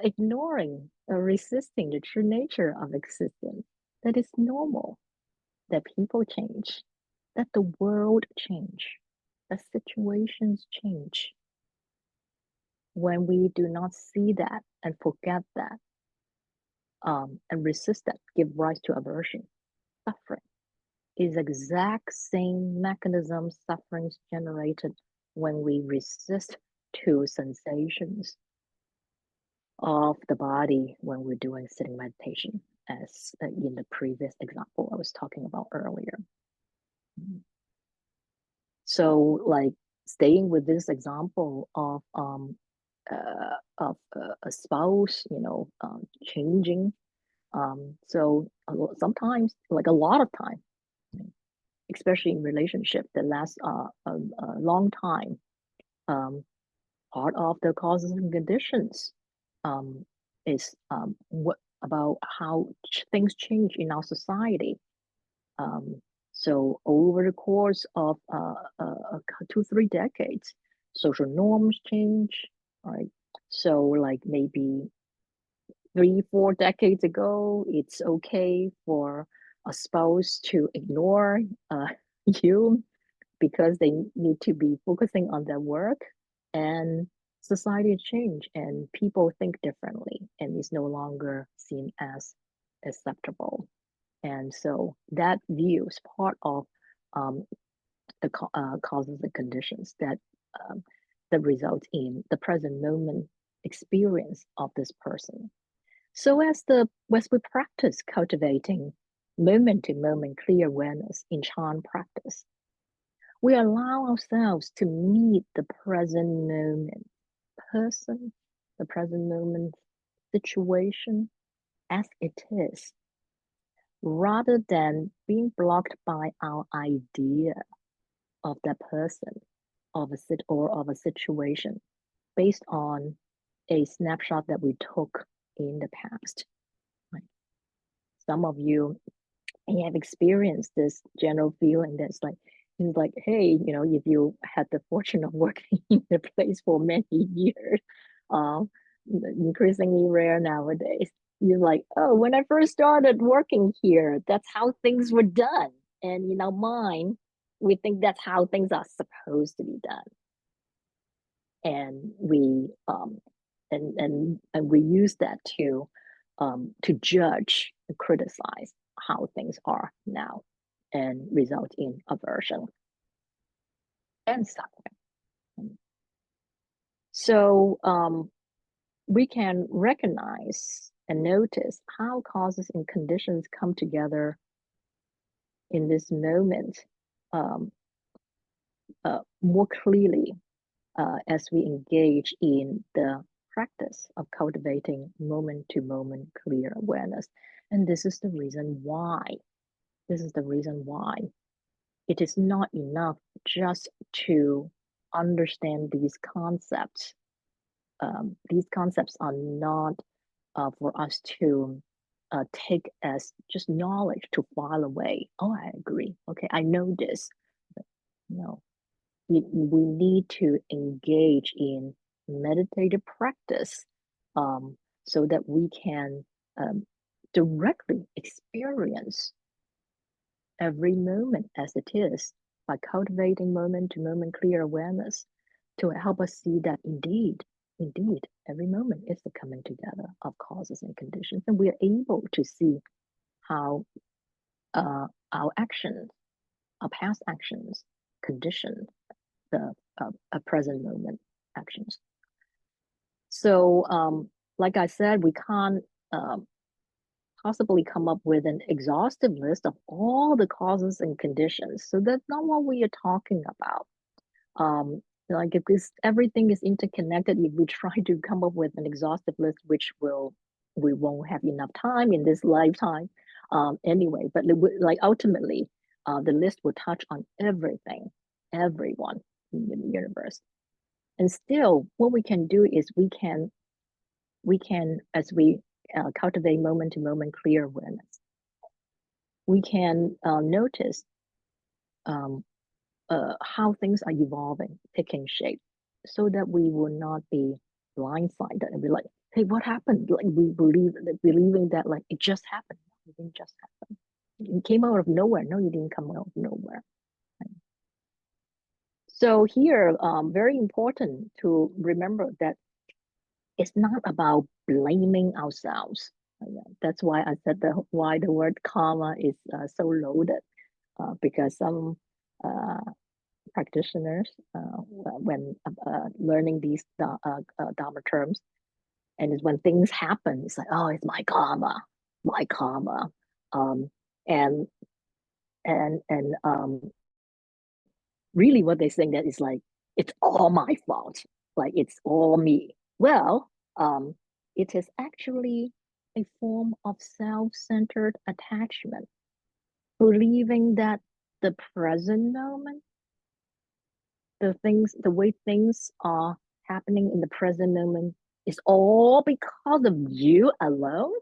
ignoring or resisting the true nature of existence. That is normal, that people change, that the world change, that situations change. When we do not see that and forget that, and resist that, give rise to aversion, suffering is exact same mechanism sufferings generated when we resist to sensations of the body when we're doing sitting meditation, as in the previous example I was talking about earlier. So, like, staying with this example of a spouse, changing. So sometimes, like a lot of time, especially in relationship that lasts a long time, part of the causes and conditions is what about how things change in our society. Um, so over the course of 2, 3 decades, social norms change, right? So like maybe 3, 4 decades ago, it's okay for a spouse to ignore you because they need to be focusing on their work, and society change and people think differently and is no longer seen as acceptable. And so that view is part of um, the causes and conditions um, that result in the present moment experience of this person. So as we practice cultivating moment to moment clear awareness in Chan practice, we allow ourselves to meet the present moment person, the present moment situation as it is, rather than being blocked by our idea of that person, of a situation based on a snapshot that we took in the past. Like some of you may have experienced this general feeling that's like, it's like, hey, if you had the fortune of working in a place for many years, um, increasingly rare nowadays, you're like, oh, when I first started working here, that's how things were done. And mine, we think that's how things are supposed to be done. And we use that to judge and criticize how things are now and result in aversion and suffering. So we can recognize and notice how causes and conditions come together in this moment um, more clearly as we engage in the practice of cultivating moment to moment clear awareness. And this is the reason why. This is the reason why it is not enough just to understand these concepts. These concepts are not for us to take as just knowledge to file away. Oh, I agree. Okay, I know this. But no, we need to engage in meditative practice so that we can directly experience every moment as it is by cultivating moment to moment clear awareness to help us see that indeed, every moment is the coming together of causes and conditions. And we are able to see how our actions, our past actions, condition the present moment actions. So, like I said, we can't possibly come up with an exhaustive list of all the causes and conditions. So that's not what we are talking about. Like if everything is interconnected, if we try to come up with an exhaustive list, we won't have enough time in this lifetime anyway. But like ultimately, the list will touch on everything, everyone in the universe. And still, what we can do is we can as we cultivate moment to moment clear awareness, we can notice um, how things are evolving, taking shape, so that we will not be blindsided and be like, "Hey, what happened?" Like we believing that like it just happened. It didn't just happen. It came out of nowhere. No, you didn't come out of nowhere. So here, very important to remember that it's not about blaming ourselves. Yeah, that's why I said why the word karma is so loaded, because some uh, practitioners, when learning these Dharma terms, and it's when things happen, it's like, oh, it's my karma, um, and and really what they're saying that is like it's all my fault, like it's all me. Well, it is actually a form of self-centered attachment, believing that the present moment, the way things are happening in the present moment is all because of you alone.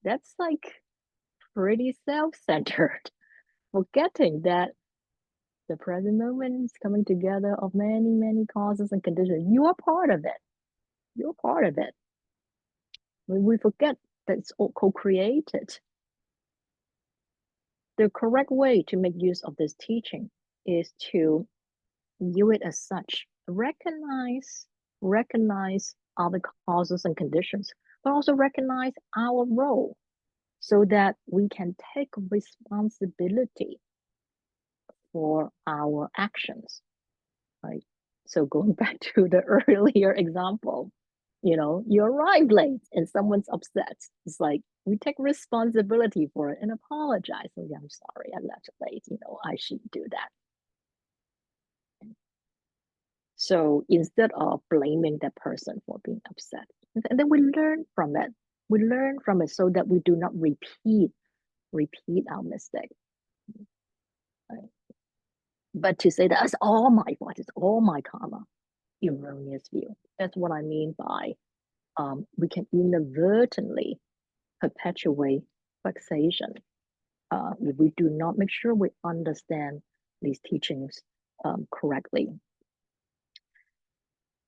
That's like pretty self-centered, forgetting that the present moment is coming together of many, many causes and conditions. You are part of it. You're part of it. When we forget that it's all co-created, the correct way to make use of this teaching is to view it as such. Recognize other causes and conditions, but also recognize our role so that we can take responsibility for our actions, right? So going back to the earlier example, you arrived late and someone's upset. It's like we take responsibility for it and apologize. Oh, yeah, I'm sorry, I left late. I shouldn't do that. So instead of blaming that person for being upset, and then we learn from it. We learn from it so that we do not repeat our mistake. Right? But to say that it's all my fault, it's all my karma, erroneous view. That's what I mean by we can inadvertently perpetuate vexation if we do not make sure we understand these teachings correctly.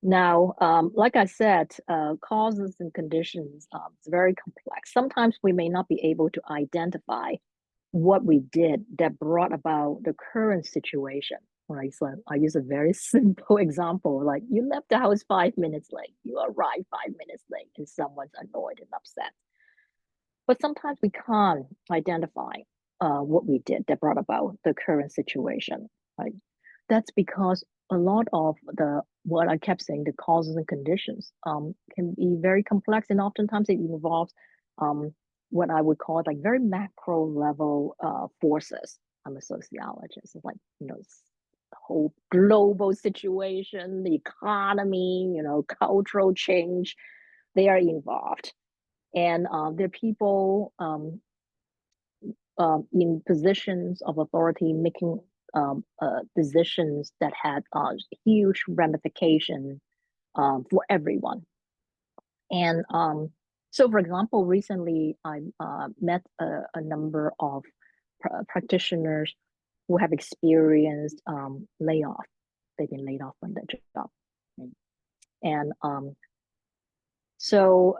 Now, like I said, causes and conditions is very complex. Sometimes we may not be able to identify what we did that brought about the current situation. Right. So I use a very simple example. Like you left the house 5 minutes late, you arrived 5 minutes late, and someone's annoyed and upset. But sometimes we can't identify what we did that brought about the current situation, right? That's because a lot of what I kept saying, the causes and conditions, can be very complex, and oftentimes it involves um, what I would call like very macro level forces. I'm a sociologist. It's like the whole global situation, the economy, cultural change. They are involved, and there are people in positions of authority making decisions that had huge ramifications for everyone. And so, for example, recently I met a number of practitioners who have experienced layoff. They've been laid off from their job. And so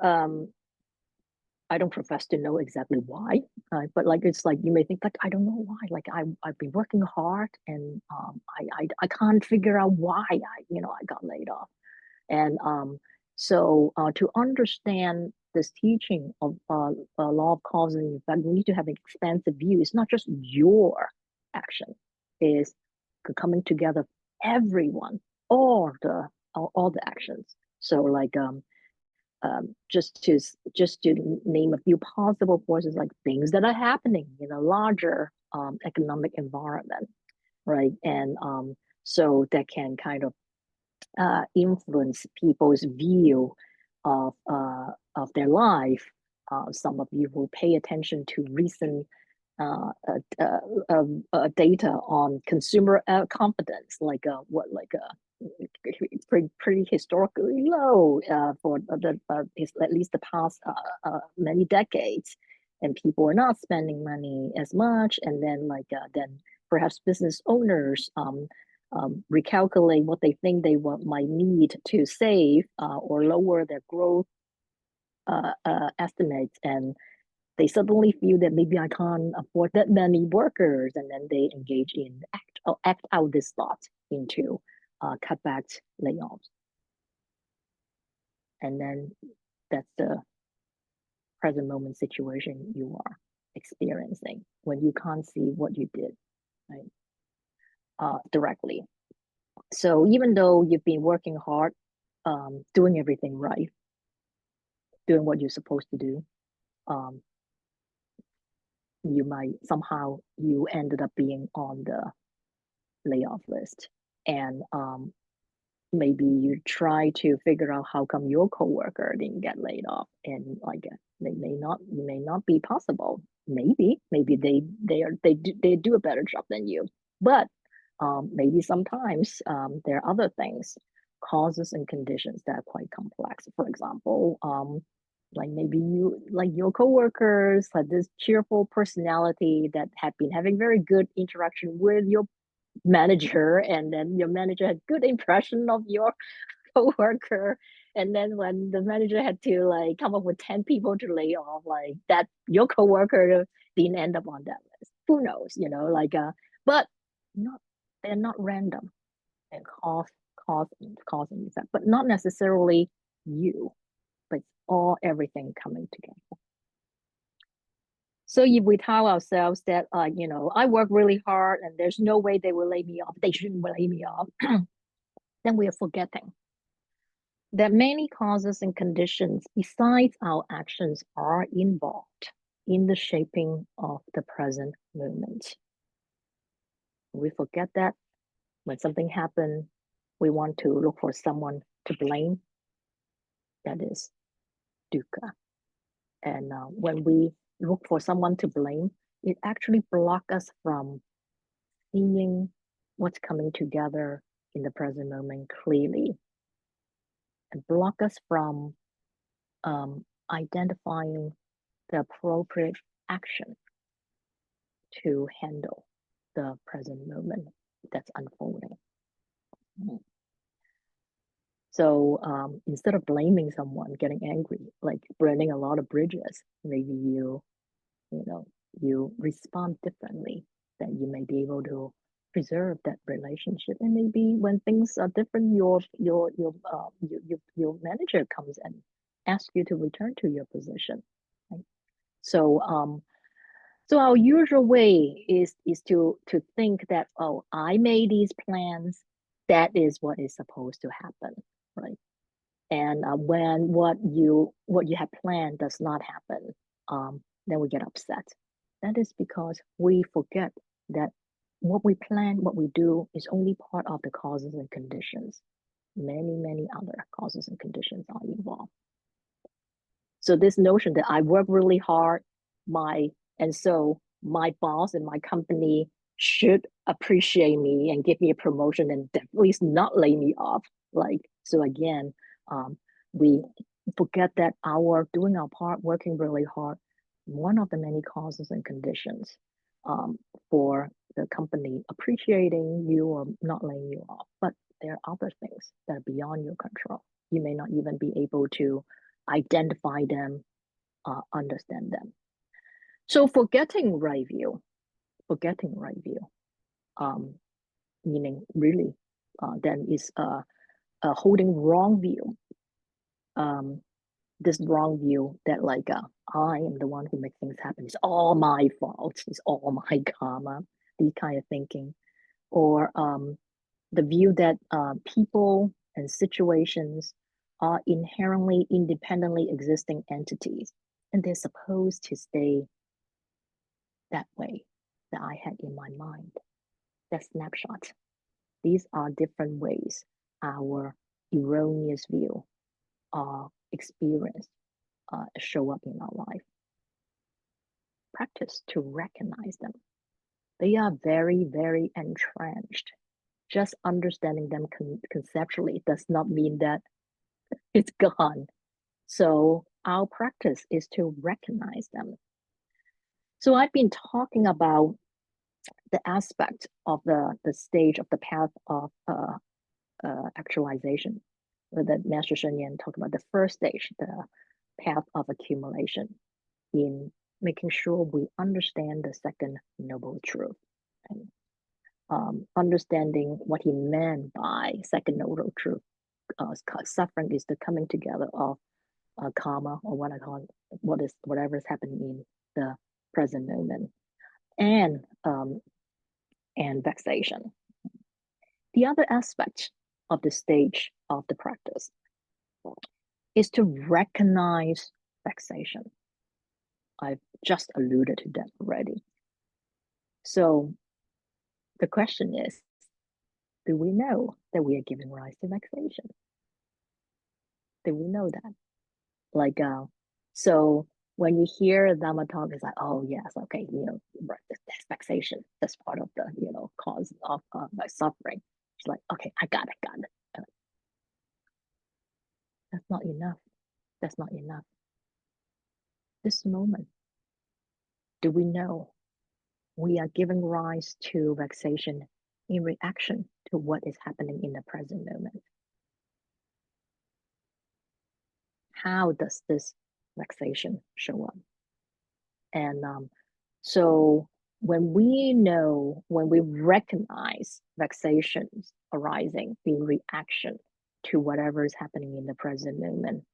I don't profess to know exactly why, but like it's like you may think like I don't know why. Like I've been working hard and I can't figure out why I got laid off. And so to understand this teaching of law of cause and effect, we need to have an expansive view. It's not just your action; is coming together, everyone, all the actions. So like just to name a few possible forces, like things that are happening in a larger economic environment, right? And so that can kind of influence people's view of their life. Some of you will pay attention to recent uh, data on consumer confidence, like pretty historically low for at least the past many decades, and people are not spending money as much, and then then perhaps business owners recalculate what they think they might need to save or lower their growth estimates, and they suddenly feel that maybe I can't afford that many workers, and then they engage in act out this thought into cutbacks, layoffs, and then that's the present moment situation you are experiencing when you can't see what you did, right? Directly. So even though you've been working hard, doing everything right, doing what you're supposed to do, um, you might somehow you ended up being on the layoff list, and maybe you try to figure out how come your coworker didn't get laid off, and it may not be possible. Maybe they do a better job than you, but maybe sometimes there are other things, causes and conditions that are quite complex. For example, like maybe your coworkers had this cheerful personality that had been having very good interaction with your manager, and then your manager had good impression of your coworker, and then when the manager had to like come up with 10 people to lay off, like that your coworker didn't end up on that list. Who knows, but not they're not random, and cause and effect, but not necessarily you, but it's all everything coming together. So if we tell ourselves that, I work really hard and there's no way they will lay me off, they shouldn't lay me off, then we are forgetting that many causes and conditions besides our actions are involved in the shaping of the present moment. We forget that when something happens, we want to look for someone to blame. That is dukkha. And when we look for someone to blame, it actually blocks us from seeing what's coming together in the present moment clearly, and block us from identifying the appropriate action to handle the present moment that's unfolding. So instead of blaming someone, getting angry, like burning a lot of bridges, maybe you respond differently, that you may be able to preserve that relationship. And maybe when things are different, your manager comes and asks you to return to your position, right? So our usual way is to think that, oh, I made these plans, that is what is supposed to happen, right? And when what you have planned does not happen, then we get upset. That is because we forget that what we plan, what we do, is only part of the causes and conditions. Many other causes and conditions are involved. So this notion that I work really hard, so my boss and my company should appreciate me and give me a promotion and at least not lay me off. So again, we forget that our doing our part, working really hard, one of the many causes and conditions for the company appreciating you or not laying you off. But there are other things that are beyond your control. You may not even be able to identify them, understand them. So forgetting right view, meaning really, then is holding wrong view. This wrong view that I am the one who makes things happen. It's all my fault. It's all my karma. These kind of thinking, or the view that people and situations are inherently independently existing entities, and they're supposed to stay that way that I had in my mind. That snapshot. These are different ways our erroneous view or experience show up in our life. Practice to recognize them. They are very entrenched. Just understanding them conceptually does not mean that it's gone. So our practice is to recognize them. So I've been talking about the aspect of the stage of the path of actualization. With the Master Shen Yan talked about the first stage, the path of accumulation, in making sure we understand the second noble truth, and understanding what he meant by second noble truth. Suffering is the coming together of karma, or what I call whatever is happening in the present moment, and vexation. The other aspect of the stage of the practice is to recognize vexation. I've just alluded to that already. So the question is, do we know that we are giving rise to vexation? Do we know that? Like, so when you hear Dharma talk, it's like, oh yes, okay, that's vexation. That's part of the, cause of my suffering. It's like, okay, I got it. That's not enough. That's not enough. This moment, do we know we are giving rise to vexation in reaction to what is happening in the present moment? How does this vexation show up? And so when we recognize vexations arising in reaction to whatever is happening in the present moment,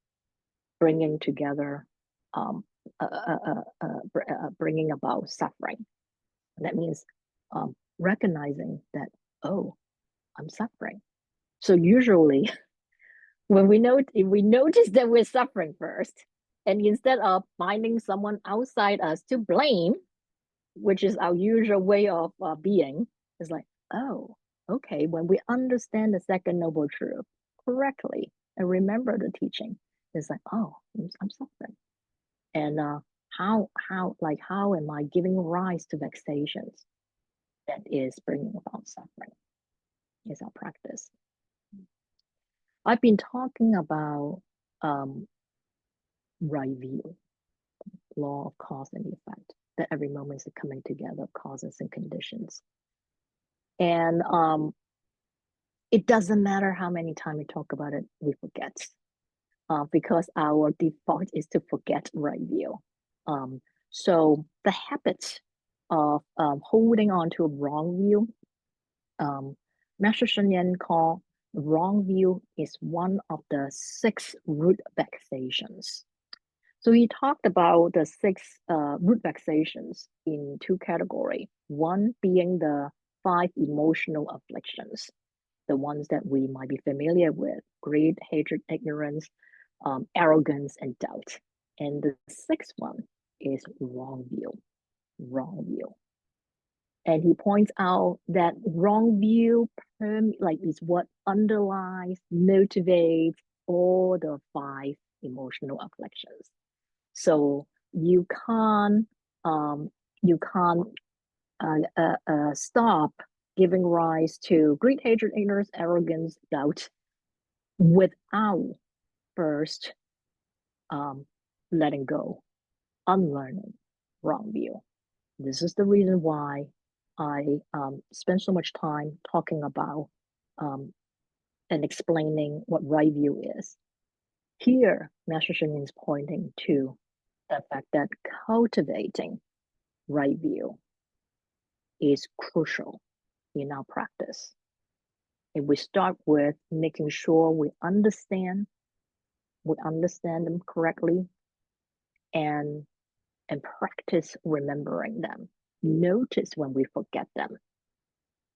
bringing together, bringing about suffering. That means recognizing that, oh, I'm suffering. So usually if we notice that we're suffering first, and instead of finding someone outside us to blame, which is our usual way of being, it's like, oh, okay, when we understand the second noble truth correctly and remember the teaching, it's like, oh, I'm suffering. And how am I giving rise to vexations that is bringing about suffering? Is our practice. I've been talking about right view, law of cause and effect, that every moment is a coming together of causes and conditions. And it doesn't matter how many times we talk about it, we forget. Because our default is to forget right view. So the habit of holding on to a wrong view, Master Shen Yan called wrong view is one of the 6 root vexations. So he talked about the 6 root vexations in 2 categories. One being the 5 emotional afflictions, the ones that we might be familiar with: greed, hatred, ignorance, arrogance, and doubt. And the 6th one is wrong view. And he points out that wrong view is what underlies, motivates all the 5 emotional afflictions. So you can't stop giving rise to greed, hatred, ignorance, arrogance, doubt without first letting go, unlearning wrong view. This is the reason why I spend so much time talking about and explaining what right view is. Here, Master Shen is pointing to the fact that cultivating right view is crucial in our practice. If we start with making sure we understand them correctly, and practice remembering them. Notice when we forget them.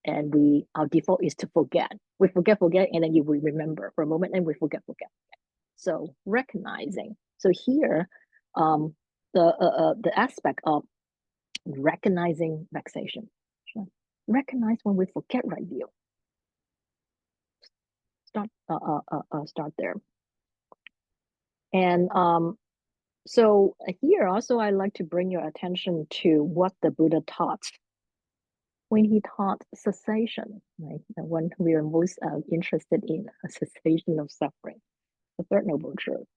And our default is to forget. We forget, and then we remember for a moment, and we forget. So recognizing. So here, the aspect of recognizing vexation. Recognize when we forget right view. Start there. And so here also I like to bring your attention to what the Buddha taught when he taught cessation, right? The one we are most interested in, a cessation of suffering, the third noble truth.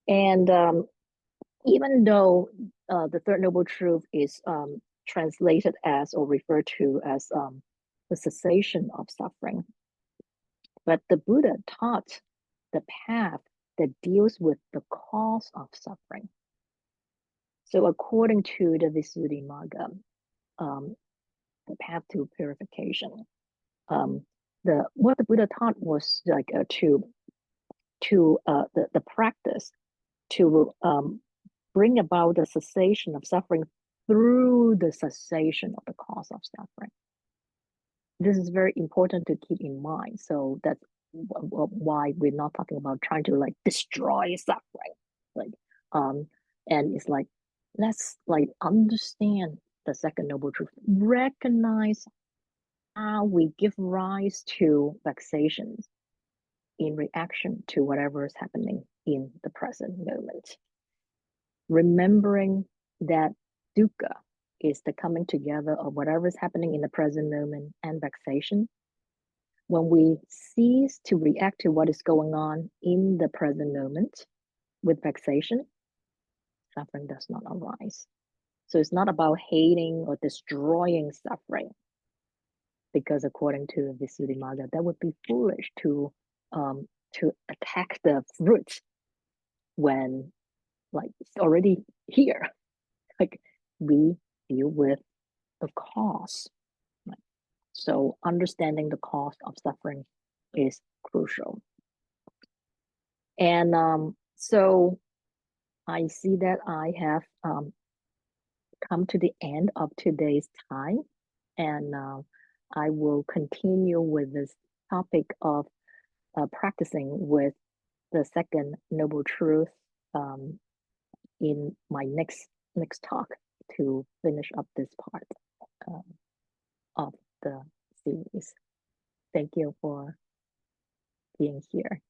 And even though the third noble truth is translated as or referred to as the cessation of suffering. But the Buddha taught the path that deals with the cause of suffering. So according to the Visuddhimagga, the path to purification, what the Buddha taught was like the practice to bring about the cessation of suffering through the cessation of the cause of suffering. This is very important to keep in mind. So that's why we're not talking about trying to like destroy suffering. Like, and it's like, let's like understand the second noble truth, recognize how we give rise to vexations in reaction to whatever is happening in the present moment. Remembering that dukkha is the coming together of whatever is happening in the present moment and vexation. When we cease to react to what is going on in the present moment with vexation, suffering does not arise. So it's not about hating or destroying suffering, because according to the Visuddhimagga, that would be foolish to attack the fruit when like it's already here. Like we deal with the cause. Right? So understanding the cause of suffering is crucial. And so I see that I have come to the end of today's time, and I will continue with this topic of practicing with the second noble truth in my next talk to finish up this part of the series. Thank you for being here.